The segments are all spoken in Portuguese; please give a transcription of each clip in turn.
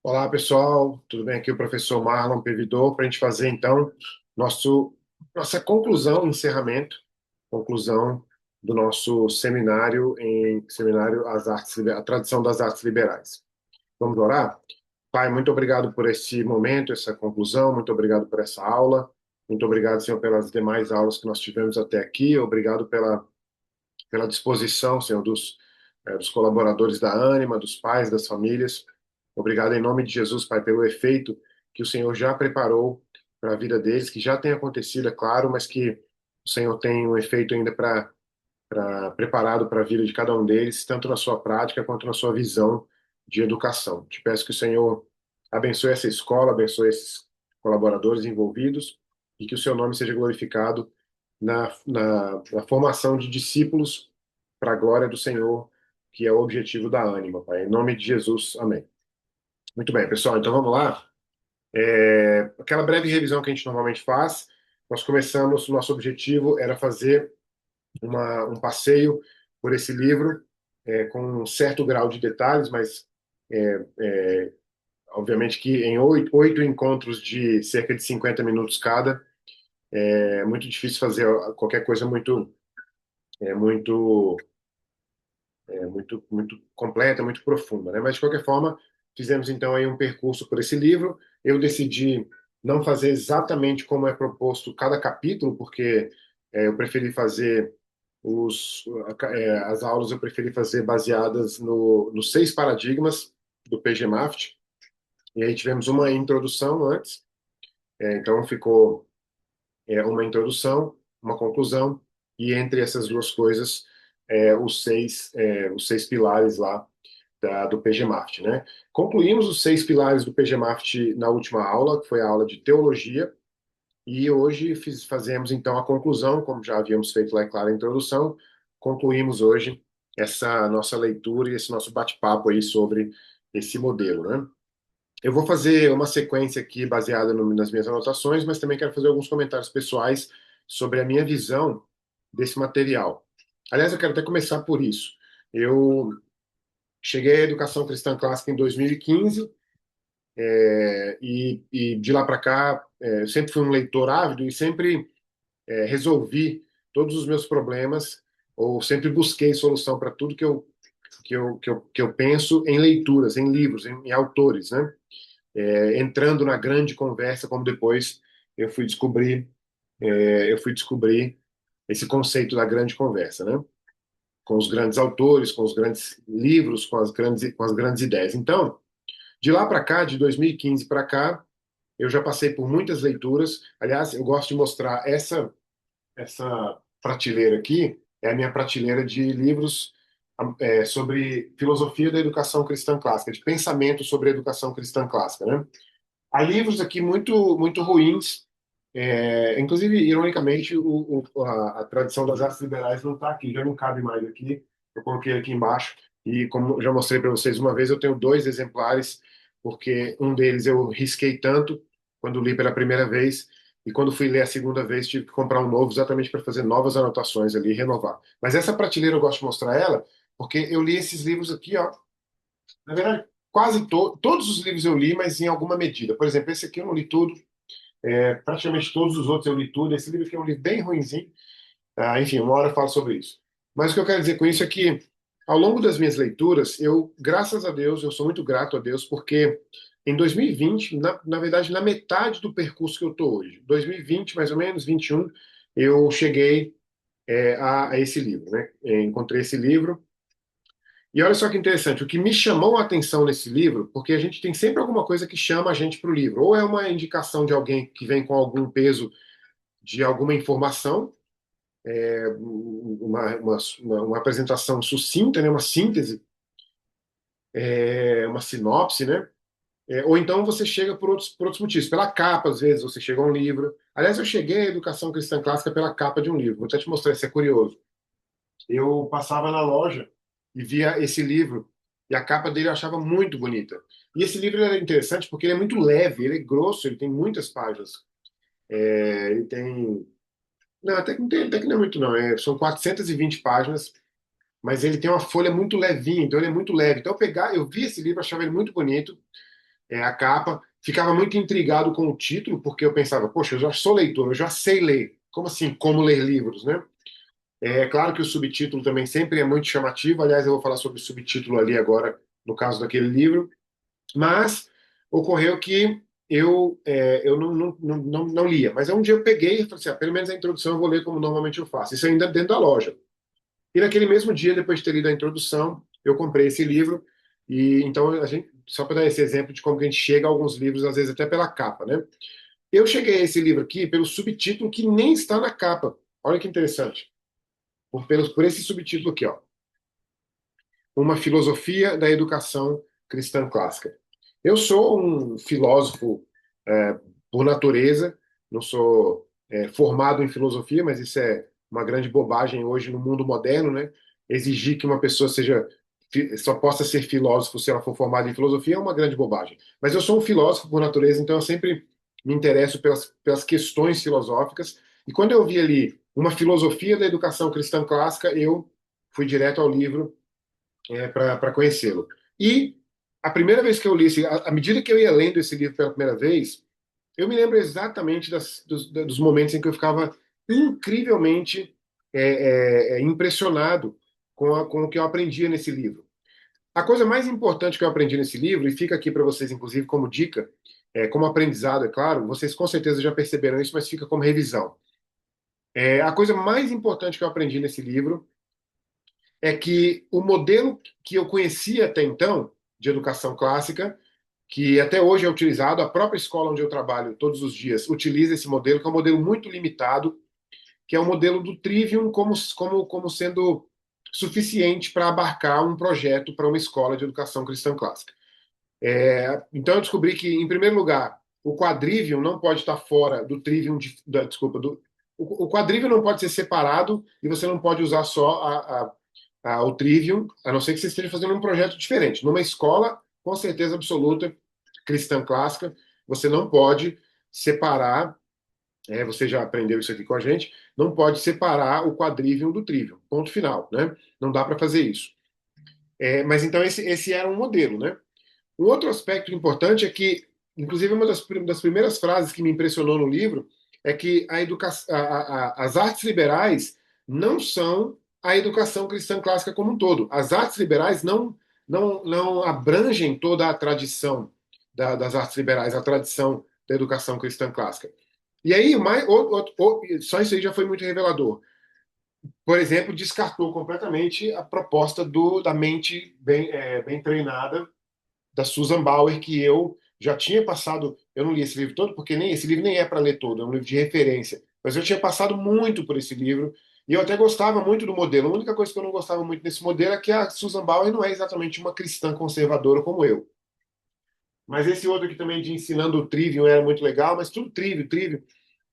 Olá, pessoal, tudo bem? Aqui é o professor Marlon Pevidor para a gente fazer então nossa conclusão, encerramento, conclusão do nosso seminário a tradição das artes liberais. Vamos orar? Pai, muito obrigado por esse momento, essa conclusão, muito obrigado por essa aula, muito obrigado, Senhor, pelas demais aulas que nós tivemos até aqui, obrigado pela disposição, Senhor, dos colaboradores da Ânima, dos pais, das famílias. Obrigado em nome de Jesus, Pai, pelo efeito que o Senhor já preparou para a vida deles, que já tem acontecido, é claro, mas que o Senhor tem um efeito ainda preparado para a vida de cada um deles, tanto na sua prática quanto na sua visão de educação. Te peço que o Senhor abençoe essa escola, abençoe esses colaboradores envolvidos e que o seu nome seja glorificado na formação de discípulos para a glória do Senhor, que é o objetivo da Ânima, Pai. Em nome de Jesus, amém. Muito bem, pessoal, então vamos lá. Aquela breve revisão que a gente normalmente faz, nós começamos, o nosso objetivo era fazer um passeio por esse livro, com um certo grau de detalhes, mas obviamente que em oito encontros de cerca de 50 minutos cada, é muito difícil fazer qualquer coisa é, muito muito completa, muito profunda, né? Mas de qualquer forma, fizemos então aí um percurso por esse livro. Eu decidi não fazer exatamente como é proposto cada capítulo, porque eu preferi fazer as aulas eu preferi fazer baseadas nos 6 paradigmas do PGMAFT. E aí tivemos uma introdução antes, então ficou uma introdução, uma conclusão, e entre essas duas coisas, os seis pilares lá do PGMAFT, né? Concluímos os 6 pilares do PGMAFT na última aula, que foi a aula de teologia, e hoje fazemos então a conclusão, como já havíamos feito lá, é claro, a introdução, concluímos hoje essa nossa leitura e esse nosso bate-papo aí sobre esse modelo, né? Eu vou fazer uma sequência aqui baseada nas minhas anotações, mas também quero fazer alguns comentários pessoais sobre a minha visão desse material. Aliás, eu quero até começar por isso. Eu cheguei à educação cristã clássica em 2015, e de lá para cá eu sempre fui um leitor ávido e sempre resolvi todos os meus problemas, ou sempre busquei solução para tudo que eu penso em leituras, em livros, em autores, né? Entrando na grande conversa, como depois eu fui descobrir, eu fui descobrir esse conceito da grande conversa, né? Com os grandes autores, com os grandes livros, com as grandes ideias. Então, de lá para cá, de 2015 para cá, eu já passei por muitas leituras. Aliás, eu gosto de mostrar essa prateleira aqui, é a minha prateleira de livros sobre filosofia da educação cristã clássica, de pensamento sobre a educação cristã clássica, né? Há livros aqui muito, muito ruins. Inclusive, ironicamente, a tradição das artes liberais não está aqui, já não cabe mais aqui. Eu coloquei aqui embaixo. E como já mostrei para vocês uma vez, eu tenho 2 exemplares, porque um deles eu risquei tanto quando li pela primeira vez, e quando fui ler a segunda vez, tive que comprar um novo, exatamente para fazer novas anotações ali e renovar. Mas essa prateleira eu gosto de mostrar ela, porque eu li esses livros aqui, ó. Na verdade, todos os livros eu li, mas em alguma medida. Por exemplo, esse aqui eu não li tudo, praticamente todos os outros eu li tudo. Esse livro aqui é um livro bem ruinzinho. Enfim, uma hora eu falo sobre isso. Mas o que eu quero dizer com isso é que, ao longo das minhas leituras, graças a Deus, eu sou muito grato a Deus, porque em 2020, na verdade, na metade do percurso que eu estou hoje, 2020, mais ou menos, 21, eu cheguei a esse livro, né? Encontrei esse livro. E olha só que interessante, o que me chamou a atenção nesse livro, porque a gente tem sempre alguma coisa que chama a gente para o livro, ou é uma indicação de alguém que vem com algum peso de alguma informação, uma apresentação sucinta, né, uma síntese, uma sinopse, né? Ou então você chega por outros motivos, pela capa, às vezes você chega a um livro. Aliás, eu cheguei à educação cristã clássica pela capa de um livro. Vou até te mostrar, isso é curioso. Eu passava na loja e via esse livro, e a capa dele eu achava muito bonita. E esse livro ele é interessante porque ele é muito leve, ele é grosso, ele tem muitas páginas. Ele tem. Não, até que não tem, até que não é muito, não. São 420 páginas, mas ele tem uma folha muito levinha, então ele é muito leve. Então eu vi esse livro, achava ele muito bonito. a capa, ficava muito intrigado com o título, porque eu pensava, poxa, eu já sou leitor, eu já sei ler. Como assim, como ler livros, né? É claro que o subtítulo também sempre é muito chamativo, aliás, eu vou falar sobre o subtítulo ali agora, no caso daquele livro, mas ocorreu que eu não lia. Mas um dia eu peguei e falei assim, pelo menos a introdução eu vou ler como normalmente eu faço. Isso ainda dentro da loja. E naquele mesmo dia, depois de ter lido a introdução, eu comprei esse livro. E então a gente, só para dar esse exemplo de como que a gente chega a alguns livros, às vezes até pela capa, né? Eu cheguei a esse livro aqui pelo subtítulo que nem está na capa. Olha que interessante. Por esse subtítulo aqui, ó. Uma filosofia da educação cristã clássica. Eu sou um filósofo é, por natureza, não sou formado em filosofia, mas isso é uma grande bobagem hoje no mundo moderno, né? Exigir que uma pessoa só possa ser filósofo se ela for formada em filosofia é uma grande bobagem. Mas eu sou um filósofo por natureza, então eu sempre me interesso pelas questões filosóficas. E quando eu vi ali uma filosofia da educação cristã clássica, eu fui direto ao livro para conhecê-lo. E a primeira vez que eu li, à medida que eu ia lendo esse livro pela primeira vez, eu me lembro exatamente dos momentos em que eu ficava incrivelmente impressionado com o que eu aprendia nesse livro. A coisa mais importante que eu aprendi nesse livro, e fica aqui para vocês, inclusive, como dica, como aprendizado, é claro, vocês com certeza já perceberam isso, mas fica como revisão. A coisa mais importante que eu aprendi nesse livro é que o modelo que eu conhecia até então, de educação clássica, que até hoje é utilizado, a própria escola onde eu trabalho todos os dias utiliza esse modelo, que é um modelo muito limitado, que é o modelo do Trivium como sendo suficiente para abarcar um projeto para uma escola de educação cristã clássica. Então eu descobri que, em primeiro lugar, o quadrivium não pode estar fora do trivium, desculpa, o quadrivium não pode ser separado e você não pode usar só o trivium, a não ser que você esteja fazendo um projeto diferente. Numa escola, com certeza absoluta, cristã clássica, você não pode separar, você já aprendeu isso aqui com a gente, não pode separar o quadrivium do trivium, ponto final, né? Não dá para fazer isso. Mas então esse era um modelo, né? Um outro aspecto importante é que, inclusive, uma das primeiras frases que me impressionou no livro é que as artes liberais não são a educação cristã clássica como um todo. As artes liberais não abrangem toda a tradição das artes liberais, a tradição da educação cristã clássica. E aí, só isso aí já foi muito revelador. Por exemplo, descartou completamente a proposta da mente bem treinada da Susan Bauer, que eu já tinha passado. Eu não li esse livro todo, porque esse livro nem é para ler todo, é um livro de referência. Mas eu tinha passado muito por esse livro e eu até gostava muito do modelo. A única coisa que eu não gostava muito desse modelo é que a Susan Bauer não é exatamente uma cristã conservadora como eu. Mas esse outro aqui também de ensinando o trivium era muito legal, mas tudo trivium.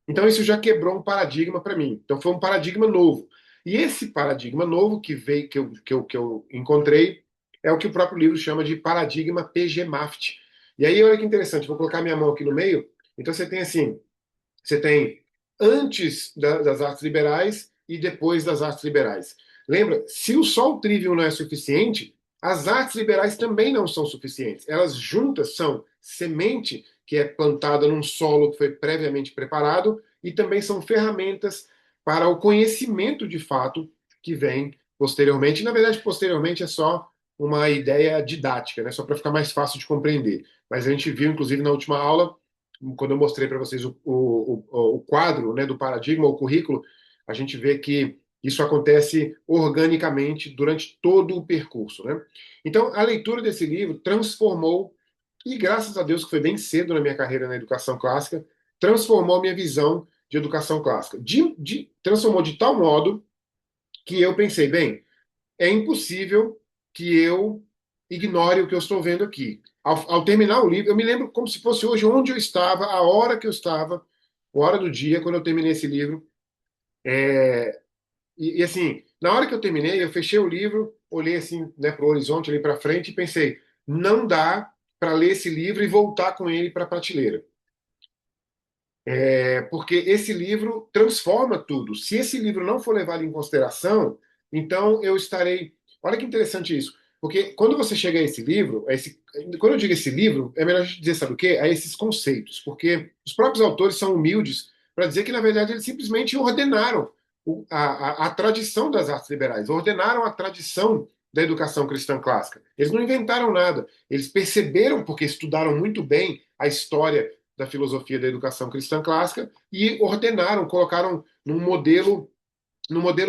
Então isso já quebrou um paradigma para mim. Então foi um paradigma novo. E esse paradigma novo que veio, que eu encontrei, é o que o próprio livro chama de paradigma PGMAFT. E aí, olha que interessante, vou colocar minha mão aqui no meio. Então você tem assim, você tem antes das artes liberais e depois das artes liberais. Lembra, se o só trivium não é suficiente, as artes liberais também não são suficientes. Elas juntas são semente que é plantada num solo que foi previamente preparado e também são ferramentas para o conhecimento de fato que vem posteriormente. Na verdade, posteriormente é só uma ideia didática, né? Só para ficar mais fácil de compreender. Mas a gente viu, inclusive, na última aula, quando eu mostrei para vocês o quadro, né, do paradigma, o currículo, a gente vê que isso acontece organicamente durante todo o percurso, né? Então, a leitura desse livro transformou, e graças a Deus que foi bem cedo na minha carreira na educação clássica, transformou a minha visão de educação clássica. Transformou de tal modo que eu pensei, bem, é impossível que eu ignore o que eu estou vendo aqui. Ao terminar o livro, eu me lembro como se fosse hoje onde eu estava, a hora que eu estava, a hora do dia, quando eu terminei esse livro. Assim, na hora que eu terminei, eu fechei o livro, olhei assim, né, para o horizonte, ali para frente e pensei: não dá para ler esse livro e voltar com ele para a prateleira. Porque esse livro transforma tudo. Se esse livro não for levado em consideração, então eu estarei. Olha que interessante isso. Porque quando você chega a esse livro, quando eu digo esse livro, é melhor a gente dizer, sabe o quê? A esses conceitos, porque os próprios autores são humildes para dizer que, na verdade, eles simplesmente ordenaram a tradição das artes liberais, ordenaram a tradição da educação cristã clássica. Eles não inventaram nada, eles perceberam, porque estudaram muito bem a história da filosofia da educação cristã clássica, e ordenaram, colocaram num modelo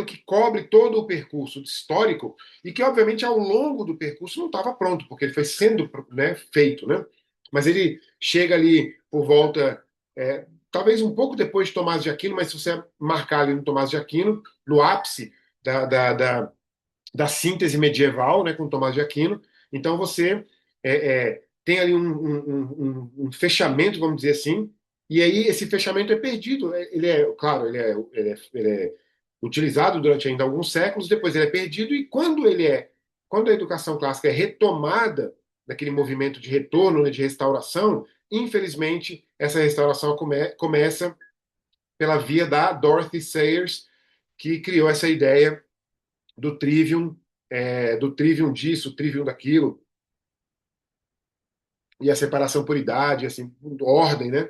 que cobre todo o percurso histórico e que, obviamente, ao longo do percurso não estava pronto, porque ele foi sendo, né, feito, né? Mas ele chega ali por volta, talvez um pouco depois de Tomás de Aquino, mas se você marcar ali no Tomás de Aquino, no ápice da, da, da, da síntese medieval, né, com Tomás de Aquino, então você tem ali um fechamento, vamos dizer assim, e aí esse fechamento é perdido. Ele é, claro, ele é utilizado durante ainda alguns séculos, depois ele é perdido, e quando a educação clássica é retomada naquele movimento de retorno, né, de restauração, infelizmente essa restauração começa pela via da Dorothy Sayers, que criou essa ideia do trivium disso, trivium daquilo, e a separação por idade, assim, ordem, né?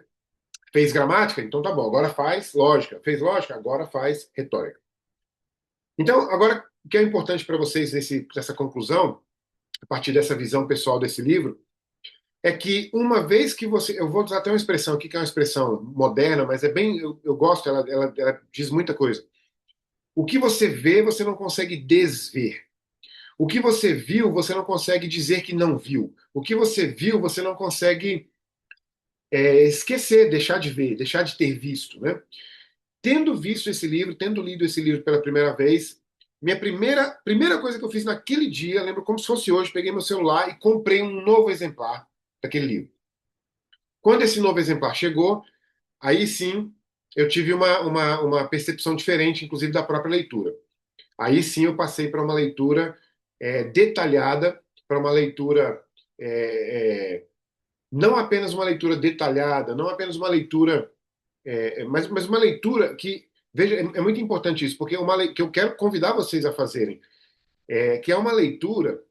Fez gramática? Então tá bom, agora faz lógica. Fez lógica? Agora faz retórica. Então, agora, o que é importante para vocês nessa conclusão, a partir dessa visão pessoal desse livro, é que uma vez que você. Eu vou usar até uma expressão aqui, que é uma expressão moderna, mas é bem. Eu gosto, ela diz muita coisa. O que você vê, você não consegue desver. O que você viu, você não consegue dizer que não viu. O que você viu, você não consegue esquecer, deixar de ver, deixar de ter visto, né? Tendo visto esse livro, tendo lido esse livro pela primeira vez, minha primeira coisa que eu fiz naquele dia, lembro como se fosse hoje, peguei meu celular e comprei um novo exemplar daquele livro. Quando esse novo exemplar chegou, aí sim eu tive uma percepção diferente, inclusive da própria leitura. Aí sim eu passei para uma leitura detalhada, para uma leitura não apenas uma leitura detalhada, não apenas uma leitura, mas uma leitura que, veja, é muito importante isso, porque que eu quero convidar vocês a fazerem, que é uma leitura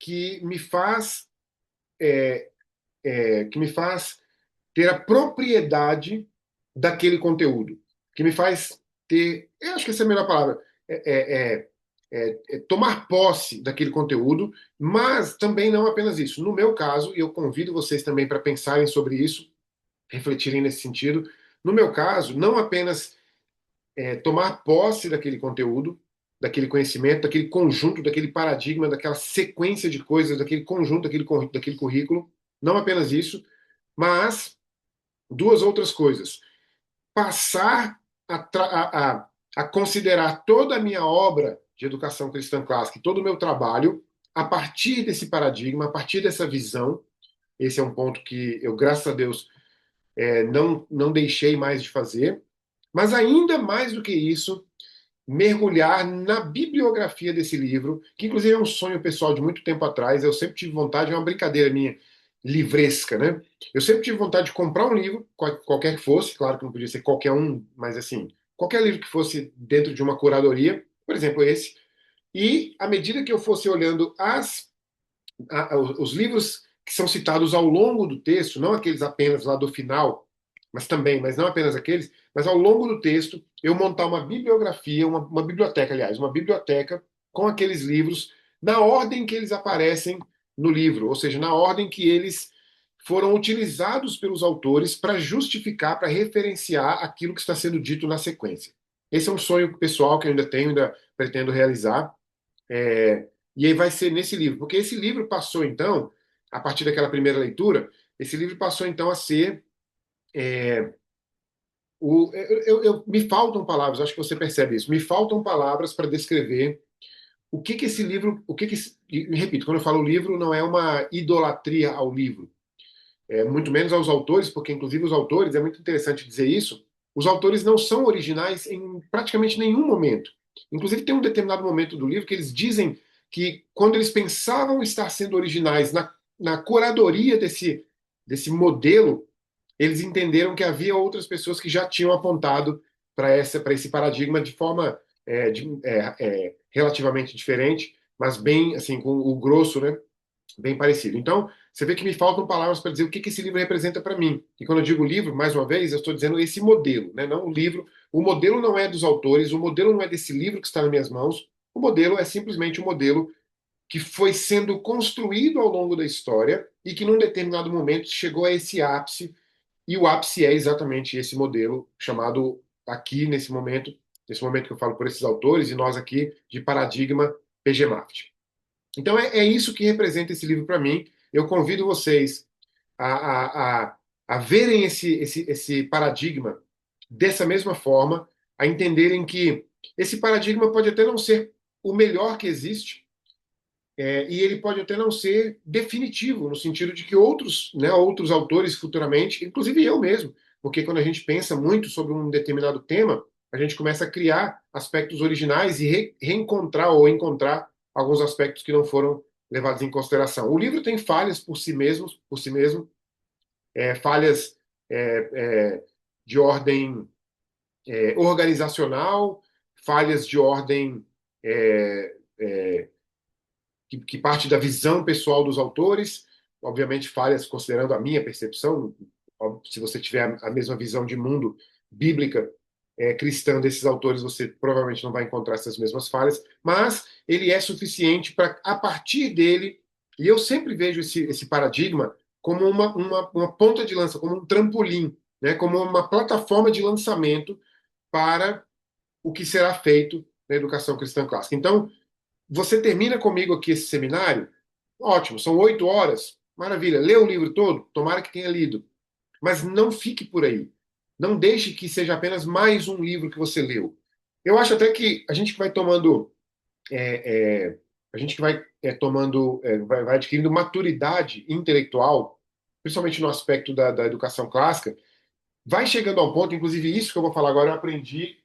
que me faz, ter a propriedade daquele conteúdo, que me faz ter, eu acho que essa é a melhor palavra, tomar posse daquele conteúdo, mas também não apenas isso. No meu caso, e eu convido vocês também para pensarem sobre isso, refletirem nesse sentido, no meu caso, não apenas tomar posse daquele conteúdo, daquele conhecimento, daquele conjunto, daquele paradigma, daquela sequência de coisas, daquele conjunto, daquele currículo, não apenas isso, mas duas outras coisas. Passar a considerar toda a minha obra de educação cristã clássica, todo o meu trabalho, a partir desse paradigma, a partir dessa visão. Esse é um ponto que eu, graças a Deus, não deixei mais de fazer. Mas ainda mais do que isso, mergulhar na bibliografia desse livro, que inclusive é um sonho pessoal de muito tempo atrás. Eu sempre tive vontade, é uma brincadeira minha, livresca, né? Eu sempre tive vontade de comprar um livro, qualquer que fosse, claro que não podia ser qualquer um, mas assim, qualquer livro que fosse dentro de uma curadoria, por exemplo, esse, e à medida que eu fosse olhando os livros que são citados ao longo do texto, não aqueles apenas lá do final, mas não apenas aqueles, mas ao longo do texto, eu montar uma bibliografia, uma biblioteca, aliás, uma biblioteca com aqueles livros na ordem que eles aparecem no livro, ou seja, na ordem que eles foram utilizados pelos autores para justificar, para referenciar aquilo que está sendo dito na sequência. Esse é um sonho pessoal que eu ainda tenho, ainda pretendo realizar. E aí vai ser nesse livro, porque esse livro passou então, a partir daquela primeira leitura, esse livro passou então a ser me faltam palavras, acho que você percebe isso. Me faltam palavras para descrever que esse livro, e repito, quando eu falo livro, não é uma idolatria ao livro, muito menos aos autores, porque inclusive os autores, é muito interessante dizer isso, os autores não são originais em praticamente nenhum momento. Inclusive tem um determinado momento do livro que eles dizem que quando eles pensavam estar sendo originais na curadoria desse modelo, eles entenderam que havia outras pessoas que já tinham apontado para esse paradigma de forma relativamente diferente. mas bem, assim, com o grosso, né, bem parecido. Então, você vê que me faltam palavras para dizer o que que esse livro representa para mim. E quando eu digo livro, mais uma vez, eu estou dizendo esse modelo, né? Não o livro. O modelo não é dos autores, o modelo não é desse livro que está nas minhas mãos. O modelo é simplesmente um modelo que foi sendo construído ao longo da história e que, num determinado momento, chegou a esse ápice. E o ápice é exatamente esse modelo chamado aqui, nesse momento que eu falo por esses autores, e nós aqui, de paradigma PGMAFT. Então é isso que representa esse livro para mim. Eu convido vocês a, a verem esse paradigma dessa mesma forma, a entenderem que esse paradigma pode até não ser o melhor que existe, e ele pode até não ser definitivo, no sentido de que outros, né, outros autores futuramente, inclusive eu mesmo, porque quando a gente pensa muito sobre um determinado tema, a gente começa a criar aspectos originais e reencontrar ou encontrar alguns aspectos que não foram levados em consideração. O livro tem falhas por si mesmo, falhas é, é, de ordem organizacional, falhas de ordem é, é, que parte da visão pessoal dos autores, obviamente falhas considerando a minha percepção. Se você tiver a mesma visão de mundo bíblica cristã desses autores, você provavelmente não vai encontrar essas mesmas falhas, mas ele é suficiente para, a partir dele, e eu sempre vejo esse paradigma como uma ponta de lança, como um trampolim, né, como uma plataforma de lançamento para o que será feito na educação cristã clássica. Então, você termina comigo aqui esse seminário? Ótimo, são 8 horas. Maravilha. Lê o livro todo? Tomara que tenha lido. Mas não fique por aí. Não deixe que seja apenas mais um livro que você leu. Eu acho até que a gente que vai tomando, é, é, a gente que vai tomando, vai adquirindo maturidade intelectual, principalmente no aspecto da educação clássica, vai chegando ao ponto, inclusive isso que eu vou falar agora, eu aprendi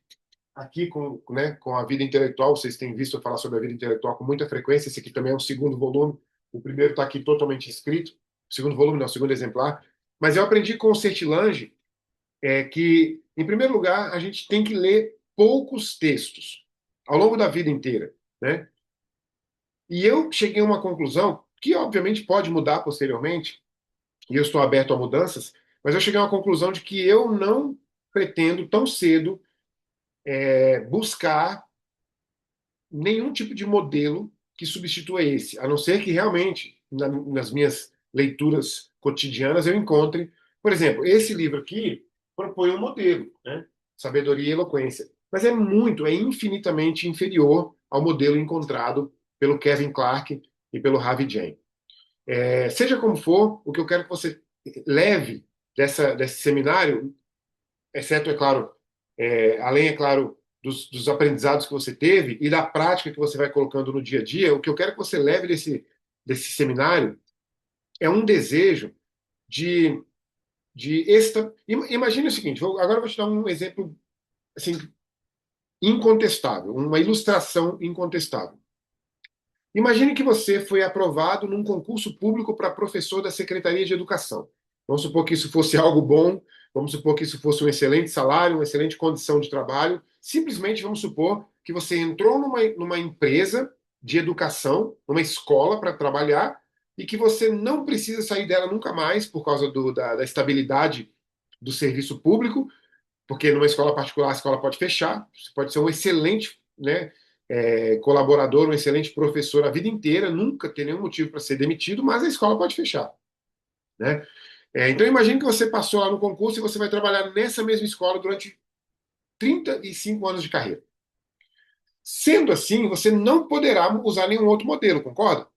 aqui com a vida intelectual. Vocês têm visto eu falar sobre a vida intelectual com muita frequência. Esse aqui também é um segundo volume. O primeiro está aqui totalmente escrito. O segundo volume, não, o segundo exemplar. Mas eu aprendi com o Sertilange que, em primeiro lugar, a gente tem que ler poucos textos ao longo da vida inteira, né? E eu cheguei a uma conclusão que, obviamente, pode mudar posteriormente, e eu estou aberto a mudanças, mas eu cheguei a uma conclusão de que eu não pretendo tão cedo buscar nenhum tipo de modelo que substitua esse, a não ser que realmente, nas minhas leituras cotidianas, eu encontre, por exemplo, esse livro aqui propõe um modelo, né? Sabedoria e Eloquência, mas é infinitamente inferior ao modelo encontrado pelo Kevin Clark e pelo Ravi Jain. Seja como for, o que eu quero que você leve desse seminário, exceto, é claro, além, é claro, dos aprendizados que você teve e da prática que você vai colocando no dia a dia, o que eu quero que você leve desse seminário é um desejo de, Imagine o seguinte, agora eu vou te dar um exemplo assim, incontestável, uma ilustração incontestável. Imagine que você foi aprovado num concurso público para professor da Secretaria de Educação. Vamos supor que isso fosse algo bom, vamos supor que isso fosse um excelente salário, uma excelente condição de trabalho. Simplesmente vamos supor que você entrou numa empresa de educação, numa escola para trabalhar, e que você não precisa sair dela nunca mais por causa da estabilidade do serviço público, porque numa escola particular a escola pode fechar, você pode ser um excelente, né, colaborador, um excelente professor a vida inteira, nunca ter nenhum motivo para ser demitido, mas a escola pode fechar, né? Então imagine que você passou lá no concurso e você vai trabalhar nessa mesma escola durante 35 anos de carreira. Sendo assim, você não poderá usar nenhum outro modelo, concorda?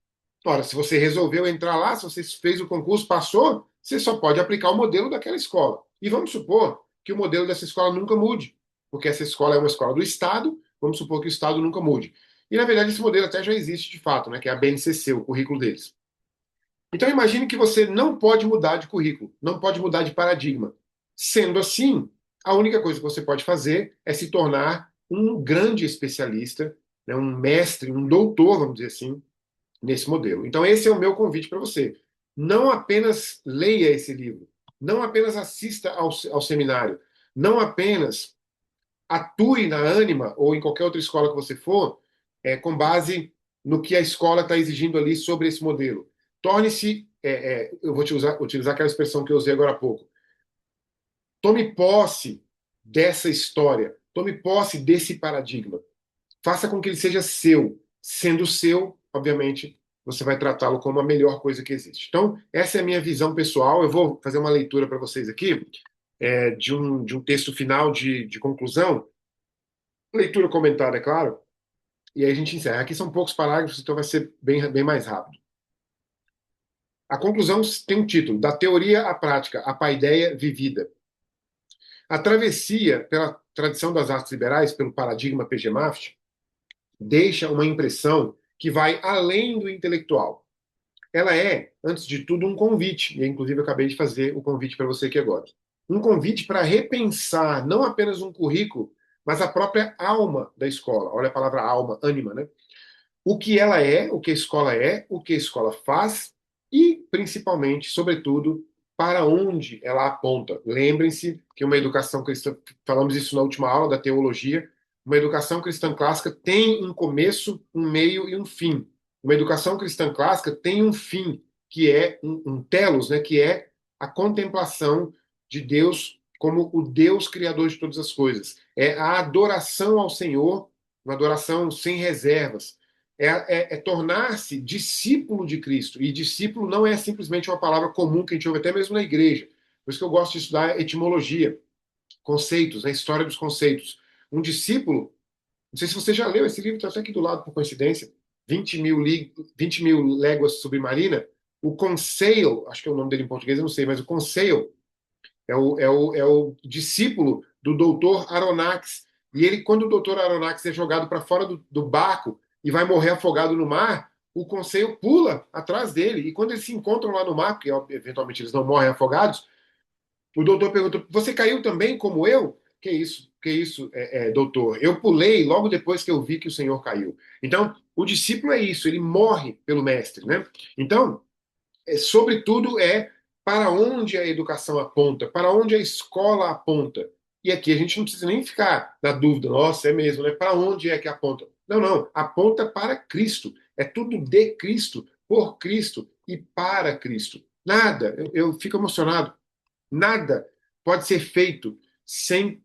Ora, se você resolveu entrar lá, se você fez o concurso, passou, você só pode aplicar o modelo daquela escola. E vamos supor que o modelo dessa escola nunca mude, porque essa escola é uma escola do Estado, vamos supor que o Estado nunca mude. E, na verdade, esse modelo até já existe de fato, né, que é a BNCC, o currículo deles. Então, imagine que você não pode mudar de currículo, não pode mudar de paradigma. Sendo assim, a única coisa que você pode fazer é se tornar um grande especialista, né, um mestre, um doutor, vamos dizer assim, nesse modelo. Então, esse é o meu convite para você. Não apenas leia esse livro, não apenas assista ao seminário, não apenas atue na Anima ou em qualquer outra escola que você for, com base no que a escola está exigindo ali sobre esse modelo. Torne-se, eu vou utilizar aquela expressão que eu usei agora há pouco. Tome posse dessa história, tome posse desse paradigma. Faça com que ele seja seu. Sendo seu, obviamente, você vai tratá-lo como a melhor coisa que existe. Então, essa é a minha visão pessoal. Eu vou fazer uma leitura para vocês aqui, de um texto final de conclusão. Leitura comentada, é claro. E aí a gente encerra. Aqui são poucos parágrafos, então vai ser bem mais rápido. A conclusão tem um título: Da teoria à prática, a paideia vivida. A travessia pela tradição das artes liberais, pelo paradigma PGMAFT, deixa uma impressão que vai além do intelectual. Ela é, antes de tudo, um convite, e inclusive eu acabei de fazer o convite para você aqui agora. Um convite para repensar não apenas um currículo, mas a própria alma da escola. Olha a palavra alma, ânima, né? O que ela é, o que a escola é, o que a escola faz e, principalmente, sobretudo, para onde ela aponta. Lembrem-se que uma educação cristã, falamos isso na última aula da teologia, uma educação cristã clássica tem um começo, um meio e um fim. Uma educação cristã clássica tem um fim, que é um telos, né, que é a contemplação de Deus como o Deus criador de todas as coisas. É a adoração ao Senhor, uma adoração sem reservas, é tornar-se discípulo de Cristo. E discípulo não é simplesmente uma palavra comum que a gente ouve até mesmo na igreja. Por isso que eu gosto de estudar etimologia, conceitos, a história dos conceitos. Um discípulo, não sei se você já leu esse livro, está até aqui do lado por coincidência, 20 mil léguas submarina. O Conseil, acho que é o nome dele em português, eu não sei, mas o Conseil é o discípulo do doutor Aronnax. E ele, quando o doutor Aronnax é jogado para fora do barco e vai morrer afogado no mar, o conselho pula atrás dele. E quando eles se encontram lá no mar, porque eventualmente eles não morrem afogados, o doutor pergunta: Você caiu também como eu? Que isso, doutor? Eu pulei logo depois que eu vi que o senhor caiu. Então, o discípulo é isso, ele morre pelo mestre, né? Então, sobretudo, é para onde a educação aponta, para onde a escola aponta. E aqui a gente não precisa nem ficar na dúvida, nossa, é mesmo, né? Para onde é que aponta? Não, não, aponta para Cristo. É tudo de Cristo, por Cristo e para Cristo. Nada, eu fico emocionado, nada pode ser feito sem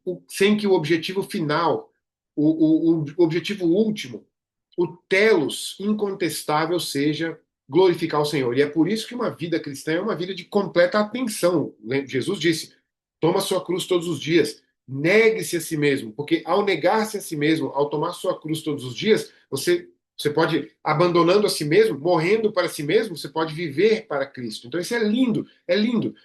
que o objetivo final, o objetivo último, o telos incontestável seja glorificar o Senhor. E é por isso que uma vida cristã é uma vida de completa atenção. Jesus disse: toma sua cruz todos os dias, negue-se a si mesmo, porque ao negar-se a si mesmo, ao tomar sua cruz todos os dias, você pode, abandonando a si mesmo, morrendo para si mesmo, você pode viver para Cristo. Então isso é lindo,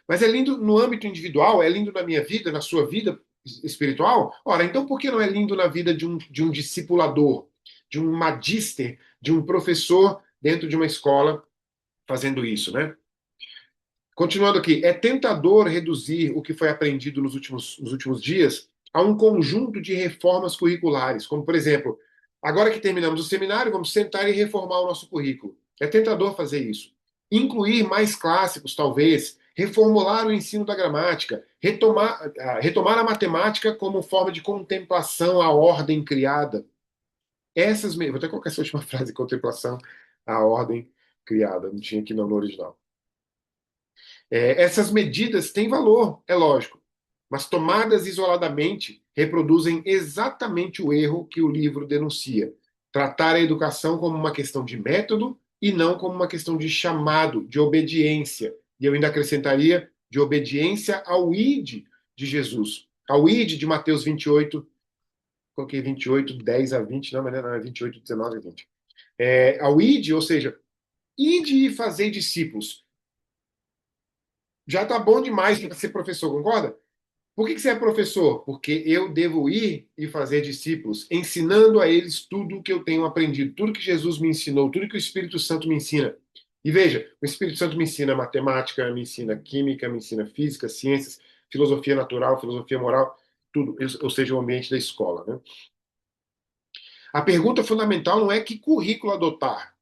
mas é lindo no âmbito individual, é lindo na minha vida, na sua vida espiritual. Ora, então por que não é lindo na vida de um discipulador, de um magister, de um professor dentro de uma escola fazendo isso, né? Continuando aqui, é tentador reduzir o que foi aprendido nos últimos dias a um conjunto de reformas curriculares, como, por exemplo, agora que terminamos o seminário, vamos sentar e reformar o nosso currículo. É tentador fazer isso. Incluir mais clássicos, talvez, reformular o ensino da gramática, retomar a matemática como forma de contemplação à ordem criada. Vou até colocar essa última frase, contemplação à ordem criada, não tinha aqui no original. Essas medidas têm valor, é lógico, mas tomadas isoladamente reproduzem exatamente o erro que o livro denuncia. Tratar a educação como uma questão de método e não como uma questão de chamado, de obediência. E eu ainda acrescentaria de obediência ao ID de Jesus, ao ID de Mateus 28, coloquei 28, 10 a 20, não, mas não é 28, 19 a 20. Ao ID, ou seja, ide e fazer discípulos. Já está bom demais para ser professor, concorda? Por que você é professor? Porque eu devo ir e fazer discípulos, ensinando a eles tudo o que eu tenho aprendido, tudo que Jesus me ensinou, tudo que o Espírito Santo me ensina. E veja, o Espírito Santo me ensina matemática, me ensina química, me ensina física, ciências, filosofia natural, filosofia moral, tudo, ou seja, o ambiente da escola, né? A pergunta fundamental não é que currículo adotar,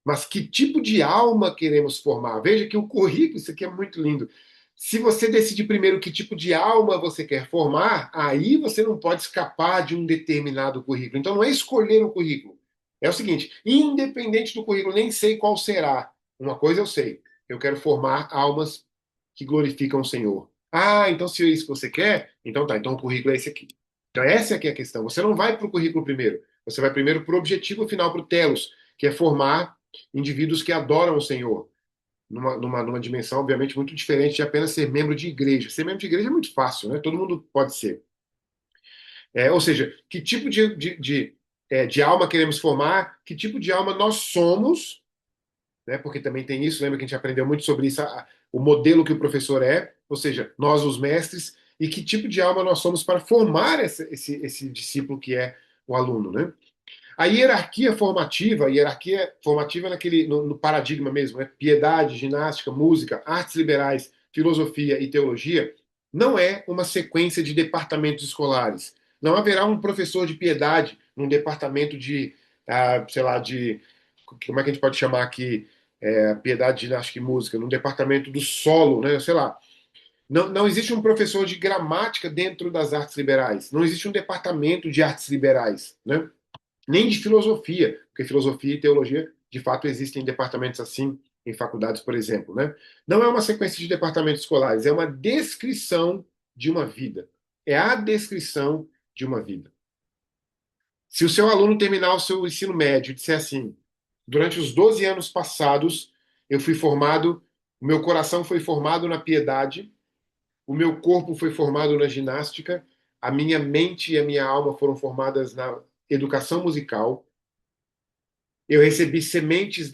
mas que tipo de alma queremos formar? Veja que o currículo, isso aqui é muito lindo. Se você decidir primeiro que tipo de alma você quer formar, aí você não pode escapar de um determinado currículo. Então não é escolher o currículo, É o seguinte, independente do currículo, nem sei qual será. Uma coisa eu sei, eu quero formar almas que glorificam o Senhor. Ah, então se é isso que você quer, então tá, então o currículo é esse aqui. Então essa aqui é a questão. Você não vai para o currículo primeiro, você vai primeiro para o objetivo final, para o telos, que é formar indivíduos que adoram o Senhor. Numa dimensão, obviamente, muito diferente de apenas ser membro de igreja. Ser membro de igreja é muito fácil, né? Todo mundo pode ser. Ou seja, que tipo de alma queremos formar, que tipo de alma nós somos, né? Porque também tem isso, lembra que a gente aprendeu muito sobre isso, o modelo que o professor é, ou seja, nós os mestres, e que tipo de alma nós somos para formar esse discípulo que é o aluno, né? A hierarquia formativa no paradigma mesmo, né? Piedade, ginástica, música, artes liberais, filosofia e teologia, não é uma sequência de departamentos escolares. Não haverá um professor de piedade num departamento de, sei lá, como é que a gente pode chamar aqui, piedade, ginástica e música, num departamento do solo, né? Sei lá. Não existe um professor de gramática dentro das artes liberais. Não existe um departamento de artes liberais, né? Nem de filosofia, porque filosofia e teologia, de fato, existem departamentos assim em faculdades, por exemplo, né? Não é uma sequência de departamentos escolares, é uma descrição de uma vida. É a descrição de uma vida. Se o seu aluno terminar o seu ensino médio e disser assim, durante os 12 anos passados, eu fui formado, o meu coração foi formado na piedade, o meu corpo foi formado na ginástica, a minha mente e a minha alma foram formadas na educação musical. Eu recebi sementes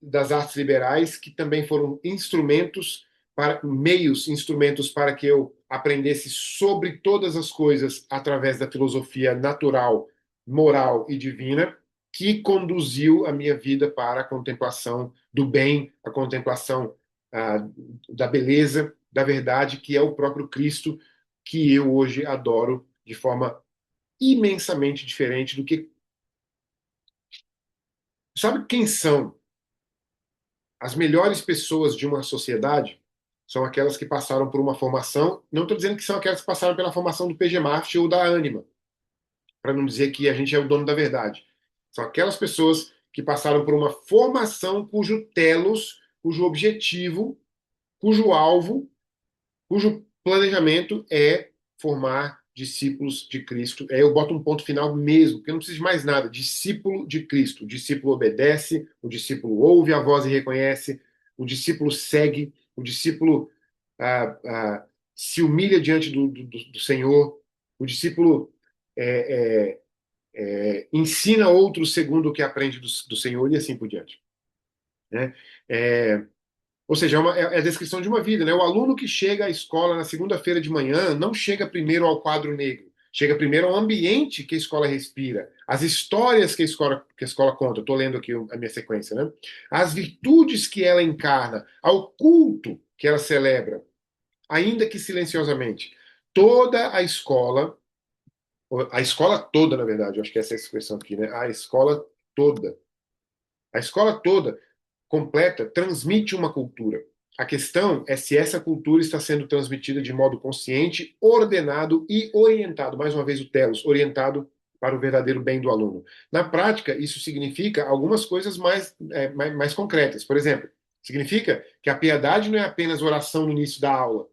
das artes liberais, que também foram instrumentos para que eu aprendesse sobre todas as coisas através da filosofia natural, moral e divina, que conduziu a minha vida para a contemplação do bem, a contemplação da beleza, da verdade, que é o próprio Cristo, que eu hoje adoro de forma imensamente diferente do que. Sabe quem são as melhores pessoas de uma sociedade? São aquelas que passaram por uma formação. Não estou dizendo que são aquelas que passaram pela formação do PGMAFT ou da Anima, para não dizer que a gente é o dono da verdade. São aquelas pessoas que passaram por uma formação cujo telos, cujo objetivo, cujo alvo, cujo planejamento é formar discípulos de Cristo. Eu boto um ponto final mesmo, porque eu não preciso de mais nada. Discípulo de Cristo. O discípulo obedece, o discípulo ouve a voz e reconhece, o discípulo segue, o discípulo se humilha diante do Senhor, o discípulo é, ensina outros segundo o que aprende do Senhor e assim por diante. Né? É, ou seja, é a descrição de uma vida, né? O aluno que chega à escola na segunda-feira de manhã não chega primeiro ao quadro negro, chega primeiro ao ambiente que a escola respira, as histórias que a escola conta. Estou lendo aqui a minha sequência, né? As virtudes que ela encarna, ao culto que ela celebra, ainda que silenciosamente. Toda a escola toda, na verdade, eu acho que essa é a expressão aqui, né? Toda, a escola toda completa transmite uma cultura. A questão é se essa cultura está sendo transmitida de modo consciente, ordenado e orientado. Mais uma vez, o telos, orientado para o verdadeiro bem do aluno. Na prática, isso significa algumas coisas mais concretas. Por exemplo, significa que a piedade não é apenas oração no início da aula,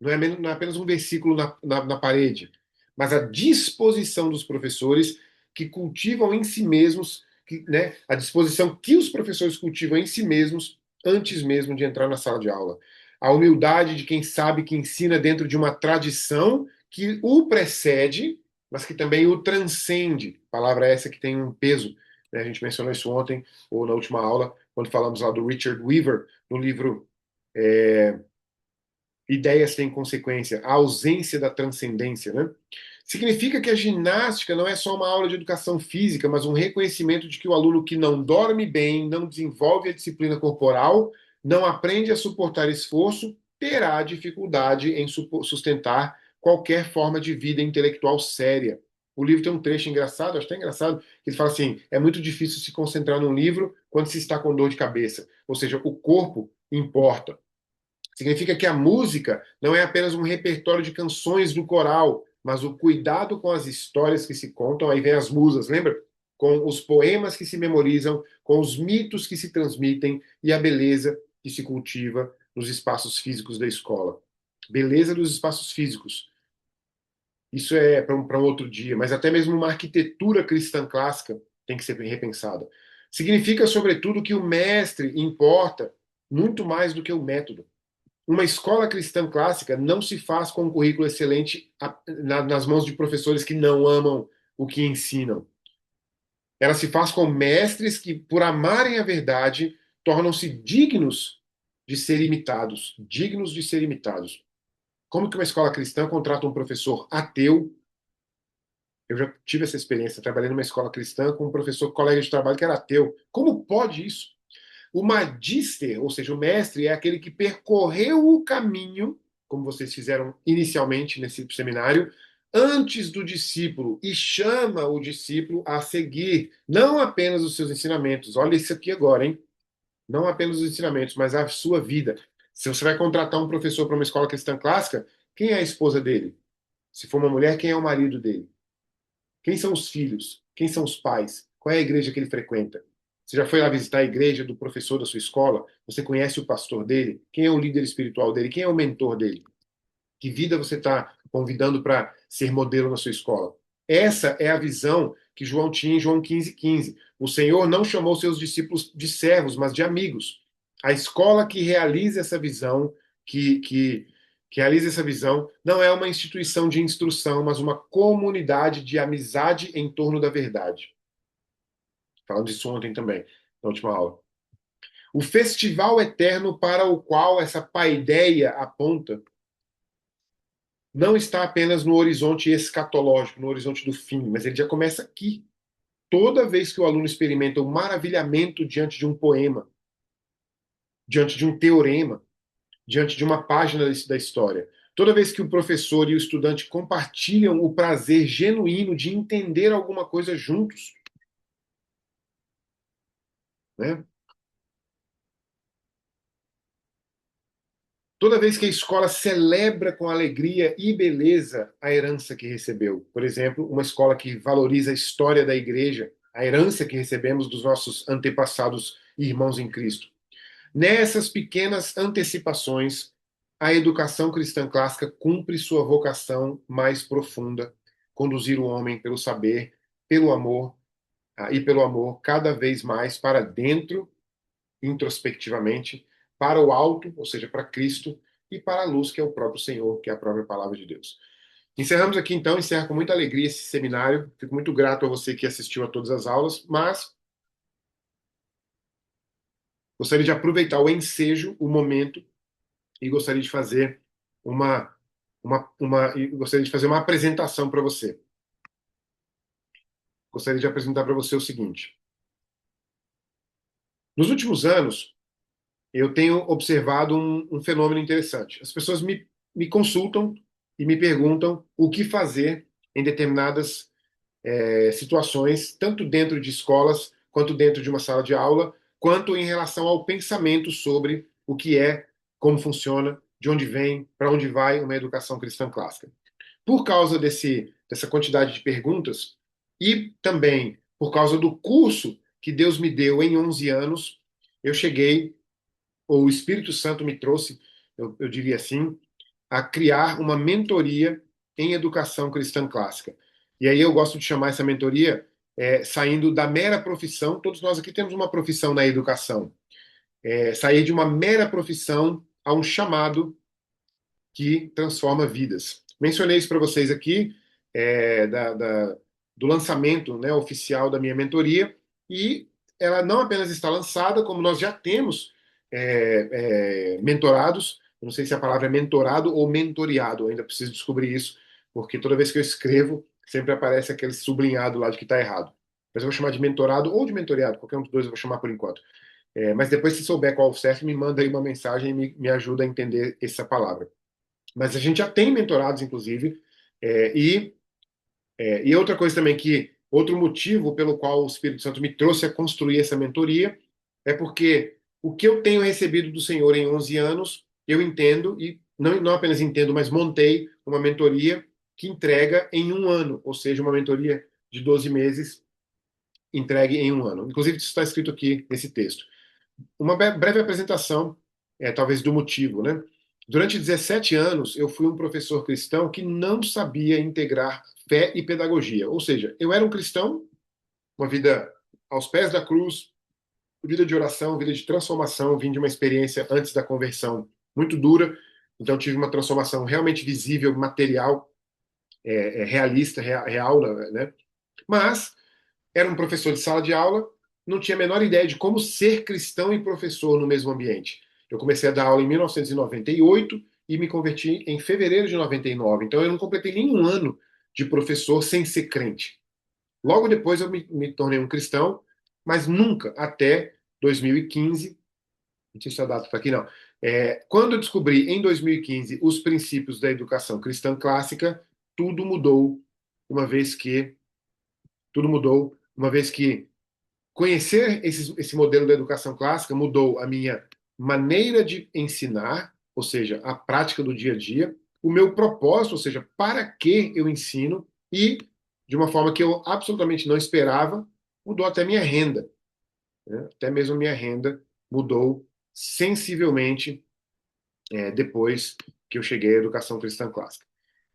não é apenas um versículo na parede, mas a disposição dos professores que cultivam em si mesmos, né, a disposição que os professores cultivam em si mesmos antes mesmo de entrar na sala de aula. A humildade de quem sabe que ensina dentro de uma tradição que o precede, mas que também o transcende. Palavra essa que tem um peso. Né? A gente mencionou isso ontem, ou na última aula, quando falamos lá do Richard Weaver, no livro Ideias têm consequência, a ausência da transcendência, né? Significa que a ginástica não é só uma aula de educação física, mas um reconhecimento de que o aluno que não dorme bem, não desenvolve a disciplina corporal, não aprende a suportar esforço, terá dificuldade em sustentar qualquer forma de vida intelectual séria. O livro tem um trecho engraçado, acho até engraçado, que ele fala assim: é muito difícil se concentrar num livro quando se está com dor de cabeça. Ou seja, o corpo importa. Significa que a música não é apenas um repertório de canções do coral, mas o cuidado com as histórias que se contam. Aí vem as musas, lembra? com os poemas que se memorizam, com os mitos que se transmitem e a beleza que se cultiva nos espaços físicos da escola. Beleza dos espaços físicos. Isso é para um outro dia, mas até mesmo uma arquitetura cristã clássica tem que ser repensada. Significa, sobretudo, que o mestre importa muito mais do que o método. Uma escola cristã clássica não se faz com um currículo excelente nas mãos de professores que não amam o que ensinam. Ela se faz com mestres que, por amarem a verdade, tornam-se dignos de ser imitados, dignos de ser imitados. Como que uma escola cristã contrata um professor ateu? Eu já tive essa experiência, trabalhei numa escola cristã com um professor, colega de trabalho que era ateu. Como pode isso? O magister, ou seja, o mestre, é aquele que percorreu o caminho, como vocês fizeram inicialmente nesse seminário, antes do discípulo e chama o discípulo a seguir não apenas os seus ensinamentos. Olha isso aqui agora, hein? Não apenas os ensinamentos, mas a sua vida. Se você vai contratar um professor para uma escola cristã clássica, quem é a esposa dele? Se for uma mulher, quem é o marido dele? Quem são os filhos? Quem são os pais? Qual é a igreja que ele frequenta? Você já foi lá visitar a igreja do professor da sua escola? Você conhece o pastor dele? Quem é o líder espiritual dele? Quem é o mentor dele? Que vida você está convidando para ser modelo na sua escola? Essa é a visão que João tinha em João 15,15. O Senhor não chamou seus discípulos de servos, mas de amigos. A escola que realiza essa visão, que realiza essa visão, não é uma instituição de instrução, mas uma comunidade de amizade em torno da verdade. Falando disso ontem também, na última aula. O festival eterno para o qual essa paideia aponta não está apenas no horizonte escatológico, no horizonte do fim, mas ele já começa aqui. Toda vez que o aluno experimenta o maravilhamento diante de um poema, diante de um teorema, diante de uma página da história, toda vez que o professor e o estudante compartilham o prazer genuíno de entender alguma coisa juntos, né? Toda vez que a escola celebra com alegria e beleza a herança que recebeu. Por exemplo, uma escola que valoriza a história da igreja, a herança que recebemos dos nossos antepassados e irmãos em Cristo. Nessas pequenas antecipações, a educação cristã clássica cumpre sua vocação mais profunda, conduzir o homem pelo saber, pelo amor, e pelo amor cada vez mais para dentro, introspectivamente, para o alto, ou seja, para Cristo, e para a luz, que é o próprio Senhor, que é a própria palavra de Deus. Encerramos aqui então, encerro com muita alegria esse seminário. Fico muito grato a você que assistiu a todas as aulas, mas gostaria de aproveitar o ensejo, o momento, e gostaria de fazer gostaria de fazer uma apresentação para você. Gostaria de apresentar para você o seguinte: nos últimos anos, eu tenho observado um fenômeno interessante. As pessoas me consultam e me perguntam o que fazer em determinadas situações, tanto dentro de escolas, quanto dentro de uma sala de aula, quanto em relação ao pensamento sobre o que é, como funciona, de onde vem, para onde vai uma educação cristã clássica. Por causa dessa quantidade de perguntas e também por causa do curso que Deus me deu em 11 anos, eu cheguei, ou o Espírito Santo me trouxe, eu diria assim, a criar uma mentoria em educação cristã clássica. E aí eu gosto de chamar essa mentoria saindo da mera profissão. Todos nós aqui temos uma profissão na educação. Sair de uma mera profissão a um chamado que transforma vidas. Mencionei isso para vocês aqui, do lançamento, né, oficial da minha mentoria, e ela não apenas está lançada, como nós já temos mentorados. Eu não sei se a palavra é mentorado ou mentoriado, eu ainda preciso descobrir isso, porque toda vez que eu escrevo, sempre aparece aquele sublinhado lá de que está errado. Mas eu vou chamar de mentorado ou de mentoriado, qualquer um dos dois eu vou chamar por enquanto. Mas depois, se souber qual o certo, me manda aí uma mensagem e me ajuda a entender essa palavra. Mas a gente já tem mentorados, inclusive, e outra coisa também outro motivo pelo qual o Espírito Santo me trouxe a construir essa mentoria é porque o que eu tenho recebido do Senhor em 11 anos, eu entendo, e não apenas entendo, mas montei uma mentoria que entrega em um ano, ou seja, uma mentoria de 12 meses, entregue em um ano. Inclusive, isso está escrito aqui nesse texto. Uma breve apresentação, talvez do motivo, né? Durante 17 anos, eu fui um professor cristão que não sabia integrar fé e pedagogia. Ou seja, eu era um cristão, uma vida aos pés da cruz, vida de oração, vida de transformação. Vim de uma experiência antes da conversão muito dura, então tive uma transformação realmente visível, material, realista, real, né? Mas era um professor de sala de aula, não tinha a menor ideia de como ser cristão e professor no mesmo ambiente. Eu comecei a dar aula em 1998 e me converti em fevereiro de 99. Então eu não completei nenhum ano de professor sem ser crente. Logo depois eu me tornei um cristão, mas nunca até 2015. Não sei se a data está aqui, não. Quando eu descobri em 2015 os princípios da educação cristã clássica, tudo mudou, uma vez que tudo mudou, uma vez que conhecer esse modelo da educação clássica mudou a minha maneira de ensinar, ou seja, a prática do dia a dia, o meu propósito, ou seja, para que eu ensino, e, de uma forma que eu absolutamente não esperava, mudou até minha renda, né? Até mesmo minha renda mudou sensivelmente depois que eu cheguei à educação cristã clássica.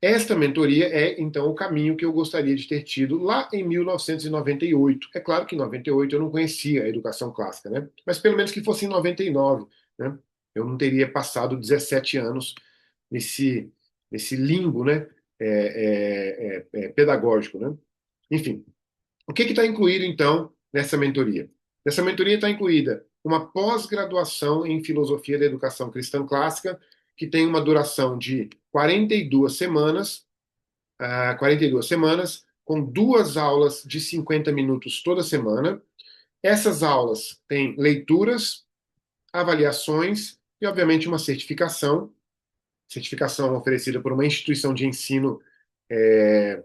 Esta mentoria é, então, o caminho que eu gostaria de ter tido lá em 1998. É claro que em 98 eu não conhecia a educação clássica, né? Mas pelo menos que fosse em 99, né? Eu não teria passado 17 anos nesse, nesse limbo, né? Pedagógico, né? Enfim, o que está incluído, então, nessa mentoria? Nessa mentoria está incluída uma pós-graduação em Filosofia da Educação Cristã Clássica, que tem uma duração de 42 semanas, 42 semanas, com duas aulas de 50 minutos toda semana. Essas aulas têm leituras, avaliações e, obviamente, uma certificação oferecida por uma instituição é,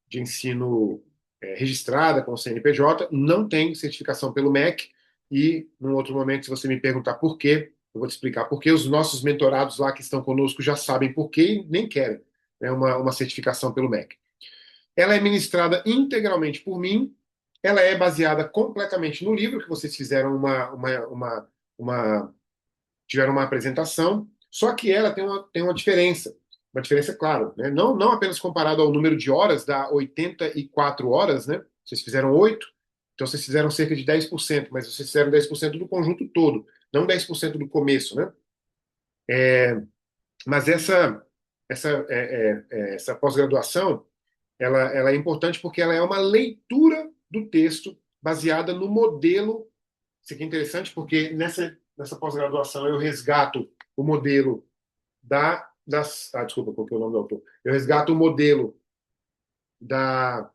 de ensino registrada com o CNPJ, não tem certificação pelo MEC, e num outro momento, se você me perguntar por quê, eu vou te explicar por quê. Os nossos mentorados lá que estão conosco já sabem por quê e nem querem, né, uma certificação pelo MEC. Ela é ministrada integralmente por mim, ela é baseada completamente no livro, que vocês fizeram uma tiveram uma apresentação, só que ela tem uma diferença, claro, né? Não apenas comparado ao número de horas, dá 84 horas, né? Vocês fizeram 8, então vocês fizeram cerca de 10%, mas vocês fizeram 10% do conjunto todo, não 10% do começo, né? Mas essa pós-graduação, ela é importante porque ela é uma leitura do texto baseada no modelo. Isso aqui é interessante porque nessa pós-graduação eu resgato o modelo desculpa, coloquei o nome do autor. Eu resgato o modelo da,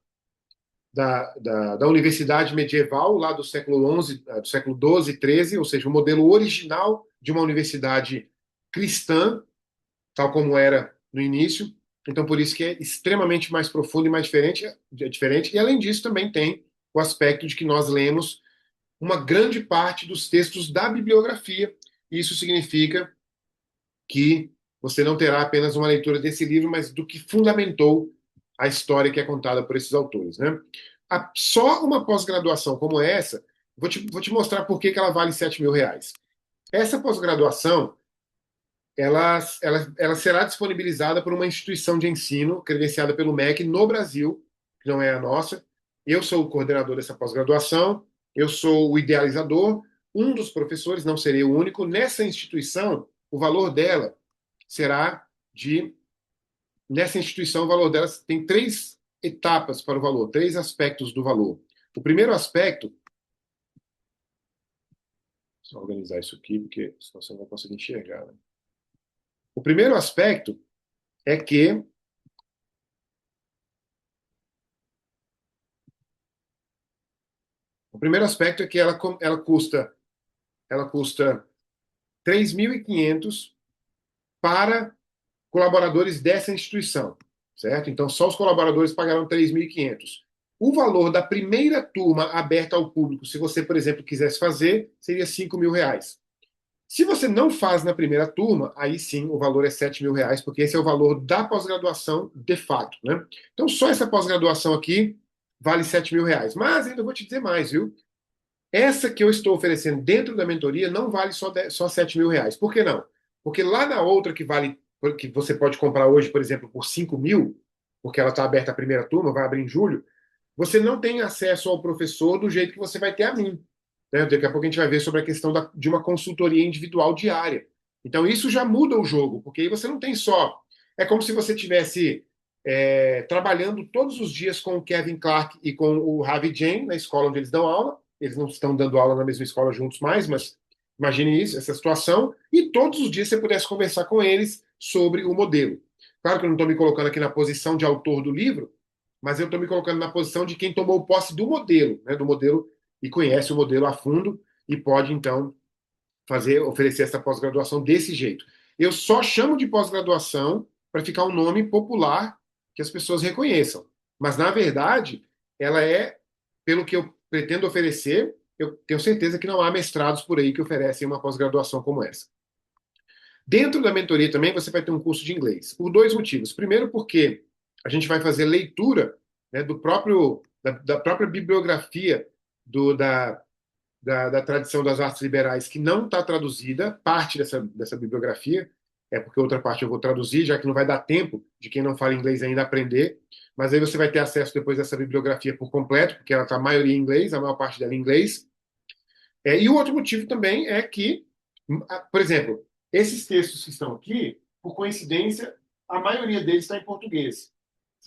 da universidade medieval, lá do século XI, do século XII, XIII, ou seja, o modelo original de uma universidade cristã, tal como era no início. Então, por isso que é extremamente mais profundo e mais diferente. E, além disso, também tem o aspecto de que nós lemos uma grande parte dos textos da bibliografia. Isso significa que você não terá apenas uma leitura desse livro, mas do que fundamentou a história que é contada por esses autores, né? Só uma pós-graduação como essa, vou te mostrar por que ela vale R$ 7.000. Essa pós-graduação, ela será disponibilizada por uma instituição de ensino credenciada pelo MEC no Brasil, que não é a nossa. Eu sou o coordenador dessa pós-graduação, eu sou o idealizador, um dos professores, não serei o único. Nessa instituição, o valor dela será de. Nessa instituição, o valor dela tem três etapas para o valor, três aspectos do valor. O primeiro aspecto. Deixa eu organizar isso aqui, porque senão você não vai conseguir enxergar, né? O primeiro aspecto é que ela custa 3.500 para colaboradores dessa instituição, certo? Então, só os colaboradores pagarão 3.500. O valor da primeira turma aberta ao público, se você, por exemplo, quisesse fazer, seria R$ 5.000. Se você não faz na primeira turma, aí sim o valor é R$ 7.000, porque esse é o valor da pós-graduação de fato, né? Então, só essa pós-graduação aqui vale R$ 7.000. Mas ainda vou te dizer mais, viu? Essa que eu estou oferecendo dentro da mentoria não vale só R$ 7.000. Por que não? Porque lá na outra que você pode comprar hoje, por exemplo, por 5.000, porque ela está aberta a primeira turma, vai abrir em julho, você não tem acesso ao professor do jeito que você vai ter a mim. Né? Daqui a pouco a gente vai ver sobre a questão de uma consultoria individual diária. Então isso já muda o jogo, porque aí você não tem só. É como se você tivesse trabalhando todos os dias com o Kevin Clark e com o Ravi Jain na escola onde eles dão aula. Eles não estão dando aula na mesma escola juntos mais, mas imagine isso, essa situação, e todos os dias você pudesse conversar com eles sobre o modelo. Claro que eu não estou me colocando aqui na posição de autor do livro, mas eu estou me colocando na posição de quem tomou posse do modelo, né, do modelo e conhece o modelo a fundo e pode então oferecer essa pós-graduação desse jeito. Eu só chamo de pós-graduação para ficar um nome popular que as pessoas reconheçam. Mas na verdade, ela é, pelo que eu pretendo oferecer, eu tenho certeza que não há mestrados por aí que oferecem uma pós-graduação como essa. Dentro da mentoria também você vai ter um curso de inglês, por dois motivos. Primeiro, porque a gente vai fazer leitura, né, da própria bibliografia da tradição das artes liberais que não está traduzida, parte dessa bibliografia, porque outra parte eu vou traduzir, já que não vai dar tempo de quem não fala inglês ainda aprender, mas aí você vai ter acesso depois dessa bibliografia por completo, porque ela está a maioria em inglês, a maior parte dela em inglês. E o outro motivo também é que, por exemplo, esses textos que estão aqui, por coincidência, a maioria deles está em português.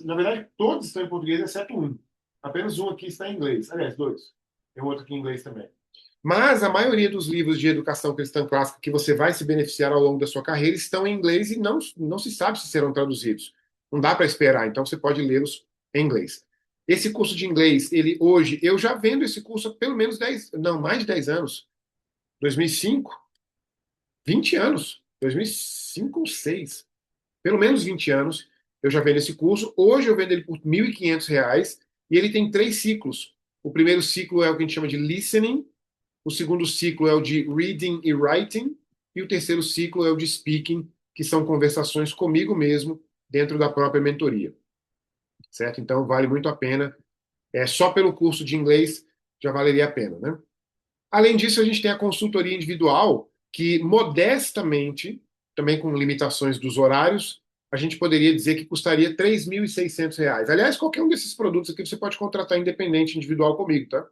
Na verdade, todos estão em português, exceto um. Apenas um aqui está em inglês. Aliás, dois. Tem outro aqui em inglês também. Mas a maioria dos livros de educação cristã clássica que você vai se beneficiar ao longo da sua carreira estão em inglês e não se sabe se serão traduzidos. Não dá para esperar, então você pode lê-los em inglês. Esse curso de inglês, ele hoje, eu já vendo esse curso há pelo menos 10, não, mais de 10 anos. 2005, 20 anos. 2005 ou 6. Pelo menos 20 anos eu já vendo esse curso. Hoje eu vendo ele por R$ 1.500 e ele tem 3 ciclos. O primeiro ciclo é o que a gente chama de listening, o segundo ciclo é o de reading e writing, e o terceiro ciclo é o de speaking, que são conversações comigo mesmo dentro da própria mentoria. Certo? Então vale muito a pena. Só pelo curso de inglês já valeria a pena, né? Além disso, a gente tem a consultoria individual, que modestamente, também com limitações dos horários, a gente poderia dizer que custaria R$ 3.600. Aliás, qualquer um desses produtos aqui você pode contratar independente, individual comigo, tá?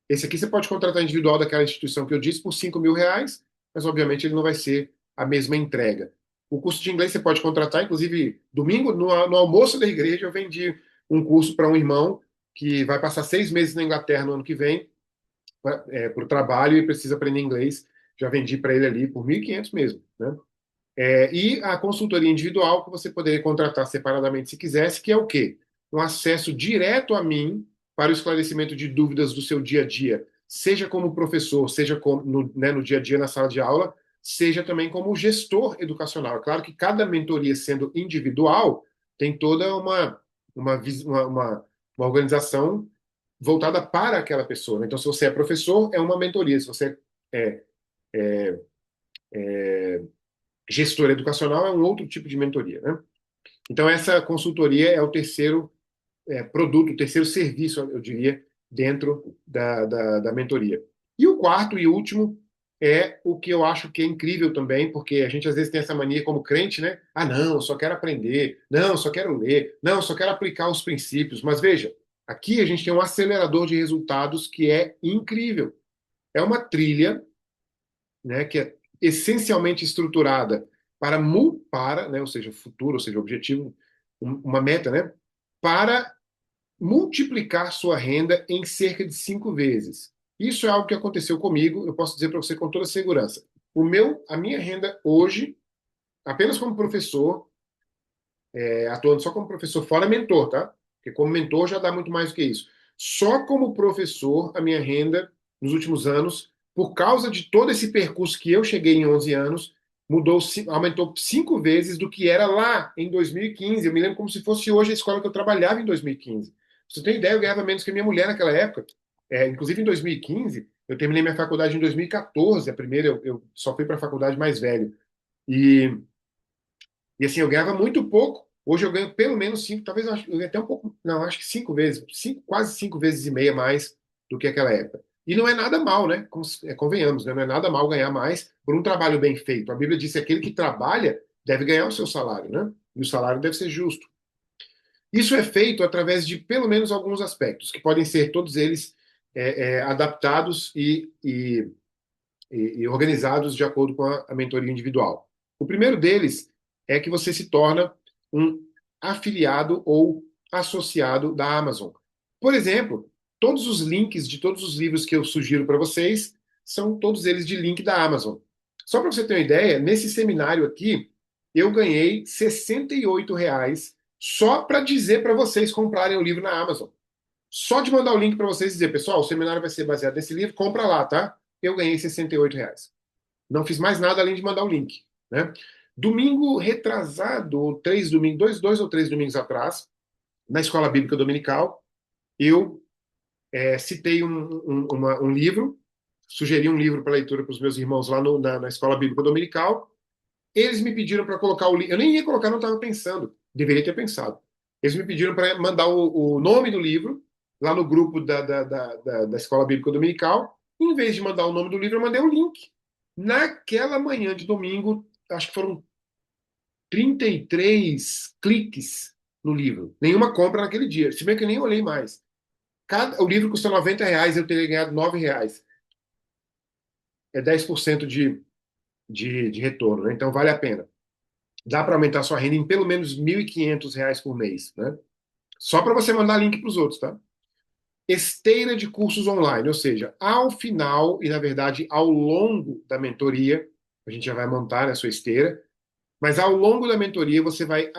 Esse aqui você pode contratar individual daquela instituição que eu disse por R$ 5.000, mas obviamente ele não vai ser a mesma entrega. O curso de inglês você pode contratar, inclusive domingo, no almoço da igreja, eu vendi um curso para um irmão que vai passar 6 meses na Inglaterra no ano que vem, para o trabalho e precisa aprender inglês. Já vendi para ele ali por 1.500 mesmo, né? E a consultoria individual que você poderia contratar separadamente se quisesse, que é o quê? Um acesso direto a mim para o esclarecimento de dúvidas do seu dia a dia, seja como professor, seja no dia a dia na sala de aula, seja também como gestor educacional. É claro que cada mentoria sendo individual tem toda uma organização voltada para aquela pessoa, né? Então, se você é professor, é uma mentoria. Se você é gestor educacional, é um outro tipo de mentoria, né? Então, essa consultoria é o terceiro produto, o terceiro serviço, eu diria, dentro da mentoria. E o quarto e último é o que eu acho que é incrível também, porque a gente às vezes tem essa mania como crente, né? Ah, não, eu só quero aprender, não, eu só quero ler, não, eu só quero aplicar os princípios. Mas veja, aqui a gente tem um acelerador de resultados que é incrível. É uma trilha, né, que é essencialmente estruturada né, ou seja, futuro, ou seja, objetivo, uma meta, né, para multiplicar sua renda em cerca de 5 vezes. Isso é algo que aconteceu comigo, eu posso dizer para você com toda segurança. A minha renda hoje, apenas como professor, atuando só como professor, fora mentor, tá? Porque como mentor já dá muito mais do que isso. Só como professor, a minha renda nos últimos anos, por causa de todo esse percurso que eu cheguei em 11 anos, aumentou 5 vezes do que era lá em 2015. Eu me lembro como se fosse hoje a escola que eu trabalhava em 2015. Pra você tem ideia, eu ganhava menos que minha mulher naquela época. Inclusive em 2015, eu terminei minha faculdade em 2014. A primeira eu só fui para a faculdade mais velho. E assim, eu ganhava muito pouco Hoje eu ganho pelo menos cinco, talvez eu ganhe até um pouco, não, acho que 5 vezes, quase 5 vezes e meia mais do que aquela época. E não é nada mal, né? Convenhamos, né? Não é nada mal ganhar mais por um trabalho bem feito. A Bíblia diz que aquele que trabalha deve ganhar o seu salário, né? E o salário deve ser justo. Isso é feito através de pelo menos alguns aspectos, que podem ser todos eles adaptados e organizados de acordo com a mentoria individual. O primeiro deles é que você se torna um afiliado ou associado da Amazon. Por exemplo, todos os links de todos os livros que eu sugiro para vocês são todos eles de link da Amazon. Só para você ter uma ideia, nesse seminário aqui, eu ganhei R$ 68 só para dizer para vocês comprarem o livro na Amazon. Só de mandar o link para vocês dizer, pessoal, o seminário vai ser baseado nesse livro, compra lá, tá? Eu ganhei R$ 68. Não fiz mais nada além de mandar o link, né? Domingo retrasado, dois ou três domingos atrás, na Escola Bíblica Dominical, eu citei um livro, sugeri um livro para leitura para os meus irmãos lá na Escola Bíblica Dominical. Eles me pediram para colocar o livro. Eu nem ia colocar, não estava pensando. Deveria ter pensado. Eles me pediram para mandar o nome do livro lá no grupo da Escola Bíblica Dominical. Em vez de mandar o nome do livro, eu mandei o link. Naquela manhã de domingo, acho que foram 33 cliques no livro. Nenhuma compra naquele dia. Se bem que eu nem olhei mais. O livro custa R$ 90, eu teria ganhado R$ 9. É 10% de retorno, né? Então vale a pena. Dá para aumentar sua renda em pelo menos R$ 1.500 por mês, né? Só para você mandar link para os outros, tá? Esteira de cursos online, ou seja, ao final e na verdade ao longo da mentoria, a gente já vai montar a sua esteira, mas ao longo da mentoria você vai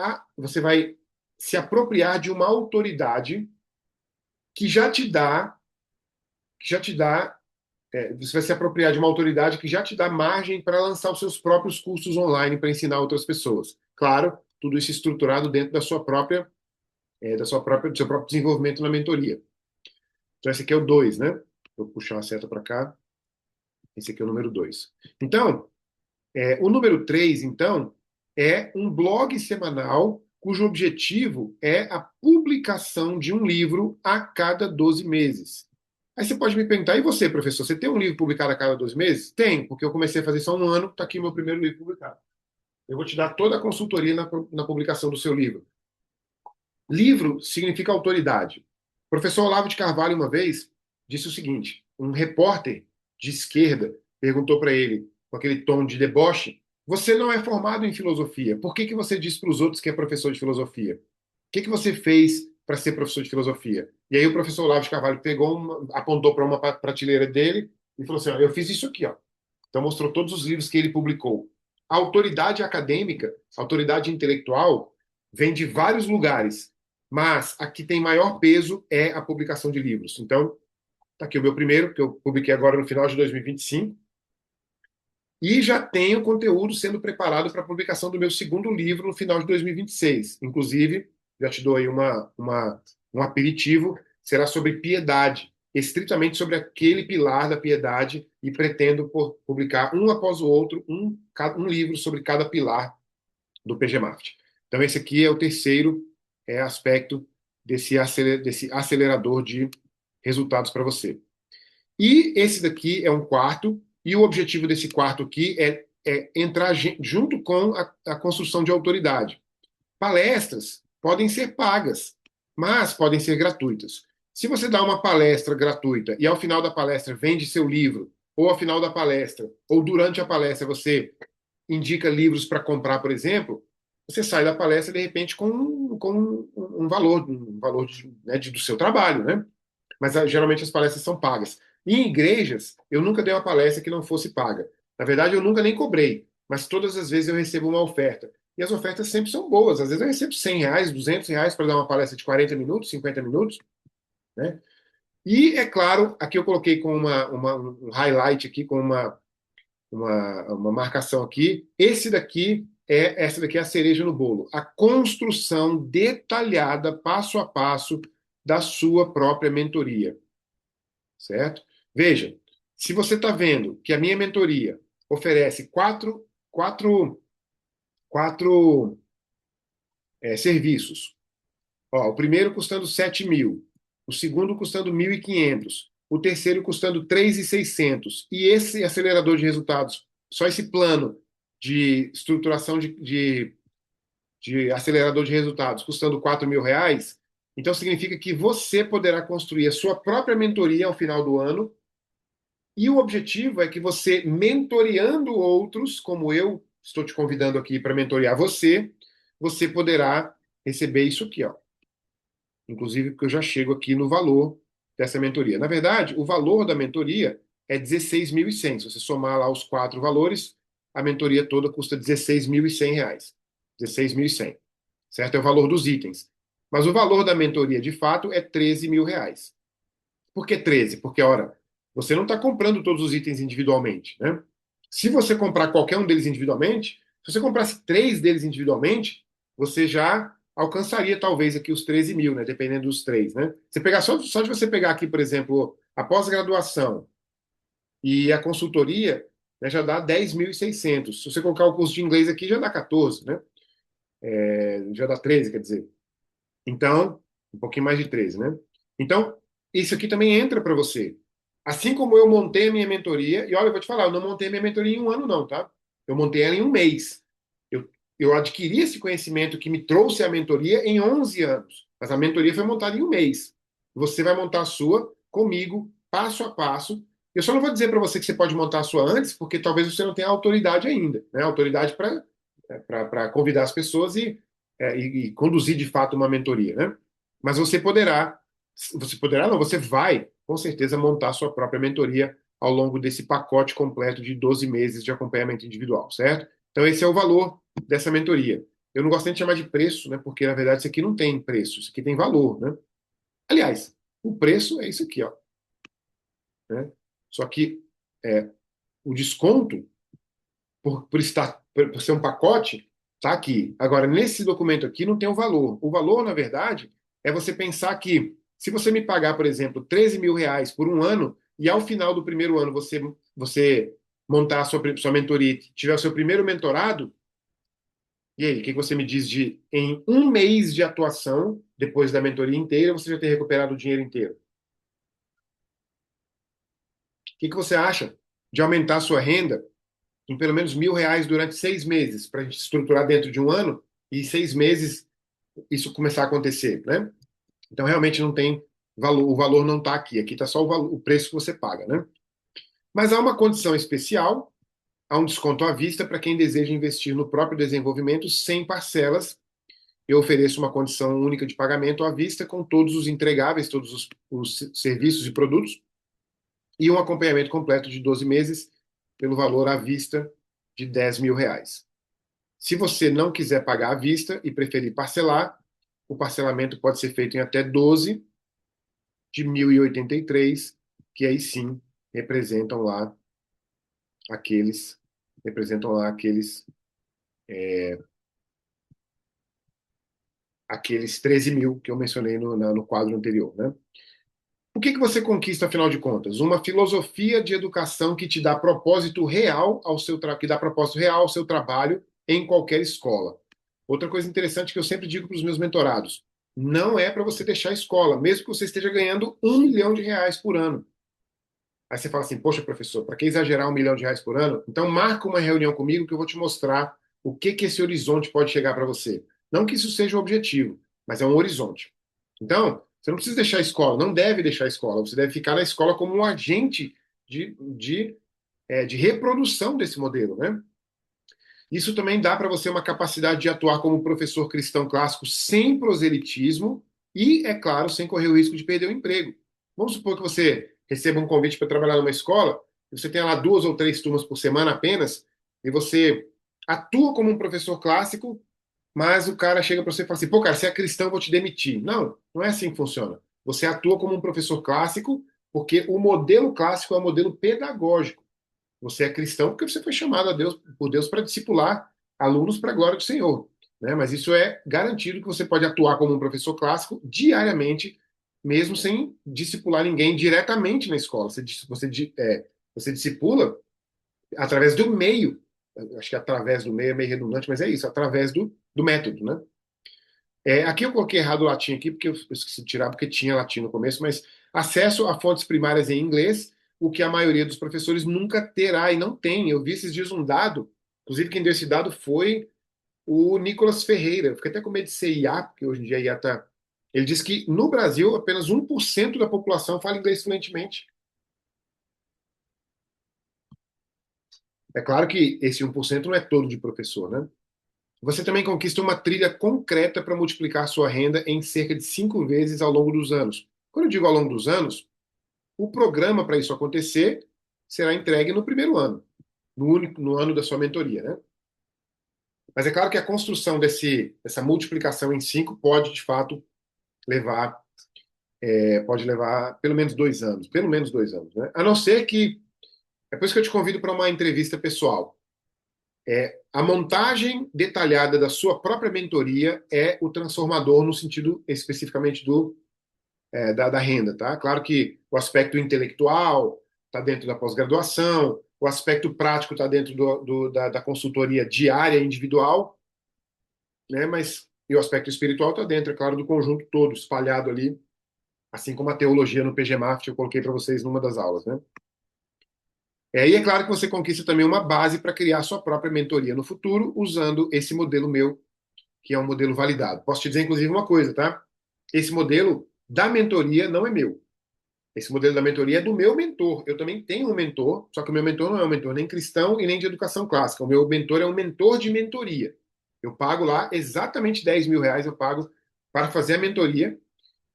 se apropriar de uma autoridade que já te dá, que já te dá, você vai se apropriar de uma autoridade que já te dá margem para lançar os seus próprios cursos online para ensinar outras pessoas. Claro, tudo isso estruturado dentro do seu próprio desenvolvimento na mentoria. Então, esse aqui é o 2, né? Vou puxar a seta para cá. Esse aqui é o número 2. Então, o número 3, então, é um blog semanal cujo objetivo é a publicação de um livro a cada 12 meses. Aí você pode me perguntar, e você, professor, você tem um livro publicado a cada 12 meses? Tenho, porque eu comecei a fazer só um ano, está aqui o meu primeiro livro publicado. Eu vou te dar toda a consultoria na publicação do seu livro. Livro significa autoridade. O professor Olavo de Carvalho, uma vez, disse o seguinte: um repórter de esquerda perguntou para ele, com aquele tom de deboche: Você não é formado em filosofia, por que você diz para os outros que é professor de filosofia? O que você fez para ser professor de filosofia? E aí o professor Olavo de Carvalho apontou para uma prateleira dele e falou assim: Eu fiz isso aqui, ó. Então mostrou todos os livros que ele publicou. A autoridade acadêmica, a autoridade intelectual, vem de vários lugares, mas a que tem maior peso é a publicação de livros. Então, está aqui o meu primeiro, que eu publiquei agora no final de 2025, e já tenho conteúdo sendo preparado para a publicação do meu segundo livro no final de 2026. Inclusive, já te dou aí um aperitivo, será sobre piedade, estritamente sobre aquele pilar da piedade, e pretendo publicar um após o outro um livro sobre cada pilar do PGMAFT. Então, esse aqui é o terceiro aspecto desse acelerador de resultados para você. E esse daqui é um quarto, e o objetivo desse quarto aqui é entrar junto com a construção de autoridade. Palestras podem ser pagas, mas podem ser gratuitas. Se você dá uma palestra gratuita e ao final da palestra vende seu livro, ou ao final da palestra, ou durante a palestra você indica livros para comprar, por exemplo, você sai da palestra de repente com um valor do seu trabalho, né? Mas geralmente as palestras são pagas. E em igrejas, eu nunca dei uma palestra que não fosse paga. Na verdade, eu nunca nem cobrei, mas todas as vezes eu recebo uma oferta. E as ofertas sempre são boas. Às vezes eu recebo R$ 100, R$ 200 para dar uma palestra de 40 minutos, 50 minutos, né? E, é claro, aqui eu coloquei com um highlight aqui, com uma marcação aqui. Essa daqui é a cereja no bolo. A construção detalhada, passo a passo, da sua própria mentoria. Certo? Veja, se você está vendo que a minha mentoria oferece quatro Serviços. Ó, o primeiro custando 7.000, o segundo custando 1.500, o terceiro custando 3.600. E esse acelerador de resultados, só esse plano de estruturação de acelerador de resultados custando R$ 4.000, então significa que você poderá construir a sua própria mentoria ao final do ano. E o objetivo é que você, mentoreando outros, como eu estou te convidando aqui para mentorear você, você poderá receber isso aqui, ó. Inclusive, porque eu já chego aqui no valor dessa mentoria. Na verdade, o valor da mentoria é 16.100. Se você somar lá os quatro valores, a mentoria toda custa R$ 16.100. 16.100, certo? É o valor dos itens. Mas o valor da mentoria, de fato, é R$ 13.000. Por que 13? Porque, ora, você não está comprando todos os itens individualmente, né? Se você comprar qualquer um deles individualmente, se você comprasse três deles individualmente, você já alcançaria talvez aqui os 13.000, né? Dependendo dos três, né? Você pegar só de você pegar aqui, por exemplo, a pós-graduação e a consultoria, né, já dá 10.600. Se você colocar o curso de inglês aqui, já dá 14, né? Já dá 13, quer dizer. Então, um pouquinho mais de 13, né? Então, isso aqui também entra para você. Assim como eu montei a minha mentoria, e olha, eu vou te falar, eu não montei a minha mentoria em um ano, não, tá? Eu montei ela em um mês. Eu adquiri esse conhecimento que me trouxe a mentoria em 11 anos, mas a mentoria foi montada em um mês. Você vai montar a sua comigo, passo a passo. Eu só não vou dizer para você que você pode montar a sua antes, porque talvez você não tenha autoridade ainda, né? Autoridade para convidar as pessoas e conduzir de fato uma mentoria, né? Mas você poderá, não, você vai, com certeza, montar a sua própria mentoria ao longo desse pacote completo de 12 meses de acompanhamento individual, certo? Então, esse é o valor dessa mentoria. Eu não gosto nem de chamar de preço, né? Porque, na verdade, isso aqui não tem preço, isso aqui tem valor, né? Aliás, o preço é isso aqui, ó, né? Só que o desconto por ser um pacote, está aqui. Agora, nesse documento aqui não tem o valor. O valor, na verdade, é você pensar que se você me pagar, por exemplo, R$ 13.000 por um ano, e ao final do primeiro ano você montar a sua mentoria e tiver o seu primeiro mentorado, e aí, o que você me diz de em um mês de atuação, depois da mentoria inteira, você já ter recuperado o dinheiro inteiro? O que você acha de aumentar a sua renda em pelo menos R$ 1.000 durante 6 meses, para a gente estruturar dentro de um ano e 6 meses isso começar a acontecer, né? Então realmente não tem valor, o valor não está aqui, aqui está só o preço que você paga, né? Mas há uma condição especial, há um desconto à vista para quem deseja investir no próprio desenvolvimento sem parcelas. Eu ofereço uma condição única de pagamento à vista com todos os entregáveis, todos os serviços e produtos e um acompanhamento completo de 12 meses pelo valor à vista de R$ 10.000. Se você não quiser pagar à vista e preferir parcelar, o parcelamento pode ser feito em até 12 de 1.083, que aí sim representam lá aqueles representam lá aqueles 13.000 que eu mencionei no quadro anterior, né? O que você conquista, afinal de contas? Uma filosofia de educação que te dá propósito real que dá propósito real ao seu trabalho em qualquer escola. Outra coisa interessante que eu sempre digo para os meus mentorados: não é para você deixar a escola, mesmo que você esteja ganhando R$ 1 milhão por ano. Aí você fala assim, poxa, professor, para que exagerar R$ 1 milhão por ano? Então marca uma reunião comigo que eu vou te mostrar o que esse horizonte pode chegar para você. Não que isso seja o objetivo, mas é um horizonte. Então, você não precisa deixar a escola, não deve deixar a escola, você deve ficar na escola como um agente de reprodução desse modelo, né? Isso também dá para você uma capacidade de atuar como professor cristão clássico sem proselitismo e, é claro, sem correr o risco de perder o emprego. Vamos supor que você receba um convite para trabalhar numa escola, e você tem lá 2 ou 3 turmas por semana apenas, e você atua como um professor clássico, mas o cara chega para você e fala assim: pô, cara, você é cristão, eu vou te demitir. Não, não é assim que funciona. Você atua como um professor clássico, porque o modelo clássico é o modelo pedagógico. Você é cristão porque você foi chamado por Deus para discipular alunos para a glória do Senhor, né? Mas isso é garantido que você pode atuar como um professor clássico diariamente, mesmo sem discipular ninguém diretamente na escola. Você discipula através do meio. Acho que através do meio é meio redundante, mas é isso, através do método, né? Aqui eu coloquei errado o latim aqui, porque eu esqueci de tirar, porque tinha latim no começo, mas acesso a fontes primárias em inglês, o que a maioria dos professores nunca terá e não tem. Eu vi esses dias um dado, inclusive quem deu esse dado foi o Nicolas Ferreira. Eu fiquei até com medo de ser IA, porque hoje em dia a IA está. Ele disse que no Brasil apenas 1% da população fala inglês fluentemente. É claro que esse 1% não é todo de professor, né? Você também conquista uma trilha concreta para multiplicar sua renda em cerca de 5 vezes ao longo dos anos. Quando eu digo ao longo dos anos, o programa para isso acontecer será entregue no primeiro ano, no ano da sua mentoria, né? Mas é claro que a construção dessa multiplicação em 5 pode, de fato, levar, pode levar pelo menos 2 anos, né? A não ser que, é por isso que eu te convido para uma entrevista pessoal. A montagem detalhada da sua própria mentoria é o transformador no sentido especificamente da renda, tá? Claro que o aspecto intelectual está dentro da pós-graduação, o aspecto prático está dentro da consultoria diária individual, né? Mas e o aspecto espiritual está dentro, é claro, do conjunto todo, espalhado ali, assim como a teologia no PGMAF que eu coloquei para vocês numa das aulas, né? E é claro que você conquista também uma base para criar sua própria mentoria no futuro, usando esse modelo meu, que é um modelo validado. Posso te dizer, inclusive, uma coisa, tá? Esse modelo da mentoria não é meu. Esse modelo da mentoria é do meu mentor. Eu também tenho um mentor, só que o meu mentor não é um mentor nem cristão e nem de educação clássica. O meu mentor é um mentor de mentoria. Eu pago lá exatamente R$ 10.000, eu pago para fazer a mentoria,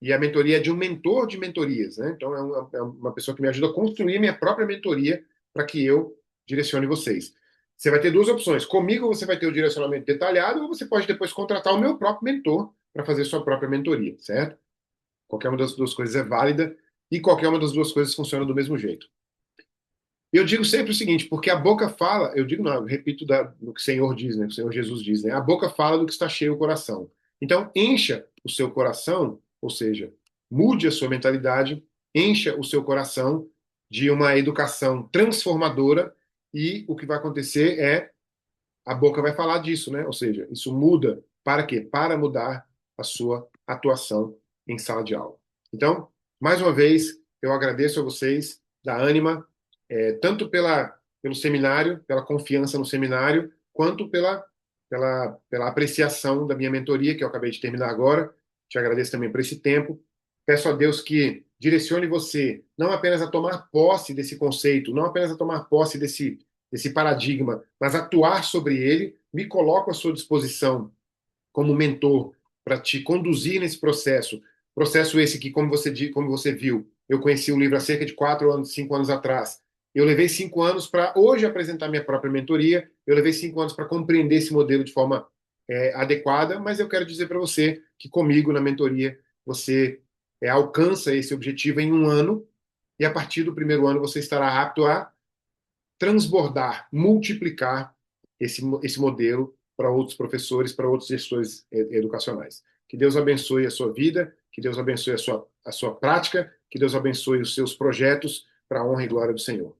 e a mentoria é de um mentor de mentorias, né? Então é uma pessoa que me ajuda a construir minha própria mentoria para que eu direcione vocês. Você vai ter duas opções. Comigo você vai ter o direcionamento detalhado, ou você pode depois contratar o meu próprio mentor para fazer sua própria mentoria, certo? Qualquer uma das duas coisas é válida e qualquer uma das duas coisas funciona do mesmo jeito. Eu digo sempre o seguinte, porque a boca fala, eu digo não, eu repito do que o Senhor diz, né? O Senhor Jesus diz, né? A boca fala do que está cheio o coração. Então, encha o seu coração, ou seja, mude a sua mentalidade, encha o seu coração de uma educação transformadora e o que vai acontecer é a boca vai falar disso, né? Ou seja, isso muda para quê? Para mudar a sua atuação em sala de aula. Então, mais uma vez, eu agradeço a vocês da Anima, tanto pelo seminário, pela confiança no seminário, quanto pela apreciação da minha mentoria, que eu acabei de terminar agora. Te agradeço também por esse tempo. Peço a Deus que direcione você não apenas a tomar posse desse conceito, não apenas a tomar posse desse paradigma, mas atuar sobre ele. Me coloco à sua disposição como mentor para te conduzir nesse processo. Processo esse que, como você viu, eu conheci o livro há cerca de 4 anos, 5 anos atrás. Eu levei 5 anos para hoje apresentar minha própria mentoria. Eu levei 5 anos para compreender esse modelo de forma adequada, mas eu quero dizer para você que comigo na mentoria você alcança esse objetivo em um ano e a partir do primeiro ano você estará apto a transbordar, multiplicar esse modelo para outros professores, para outros gestores educacionais. Que Deus abençoe a sua vida, que Deus abençoe a sua prática, que Deus abençoe os seus projetos para a honra e glória do Senhor.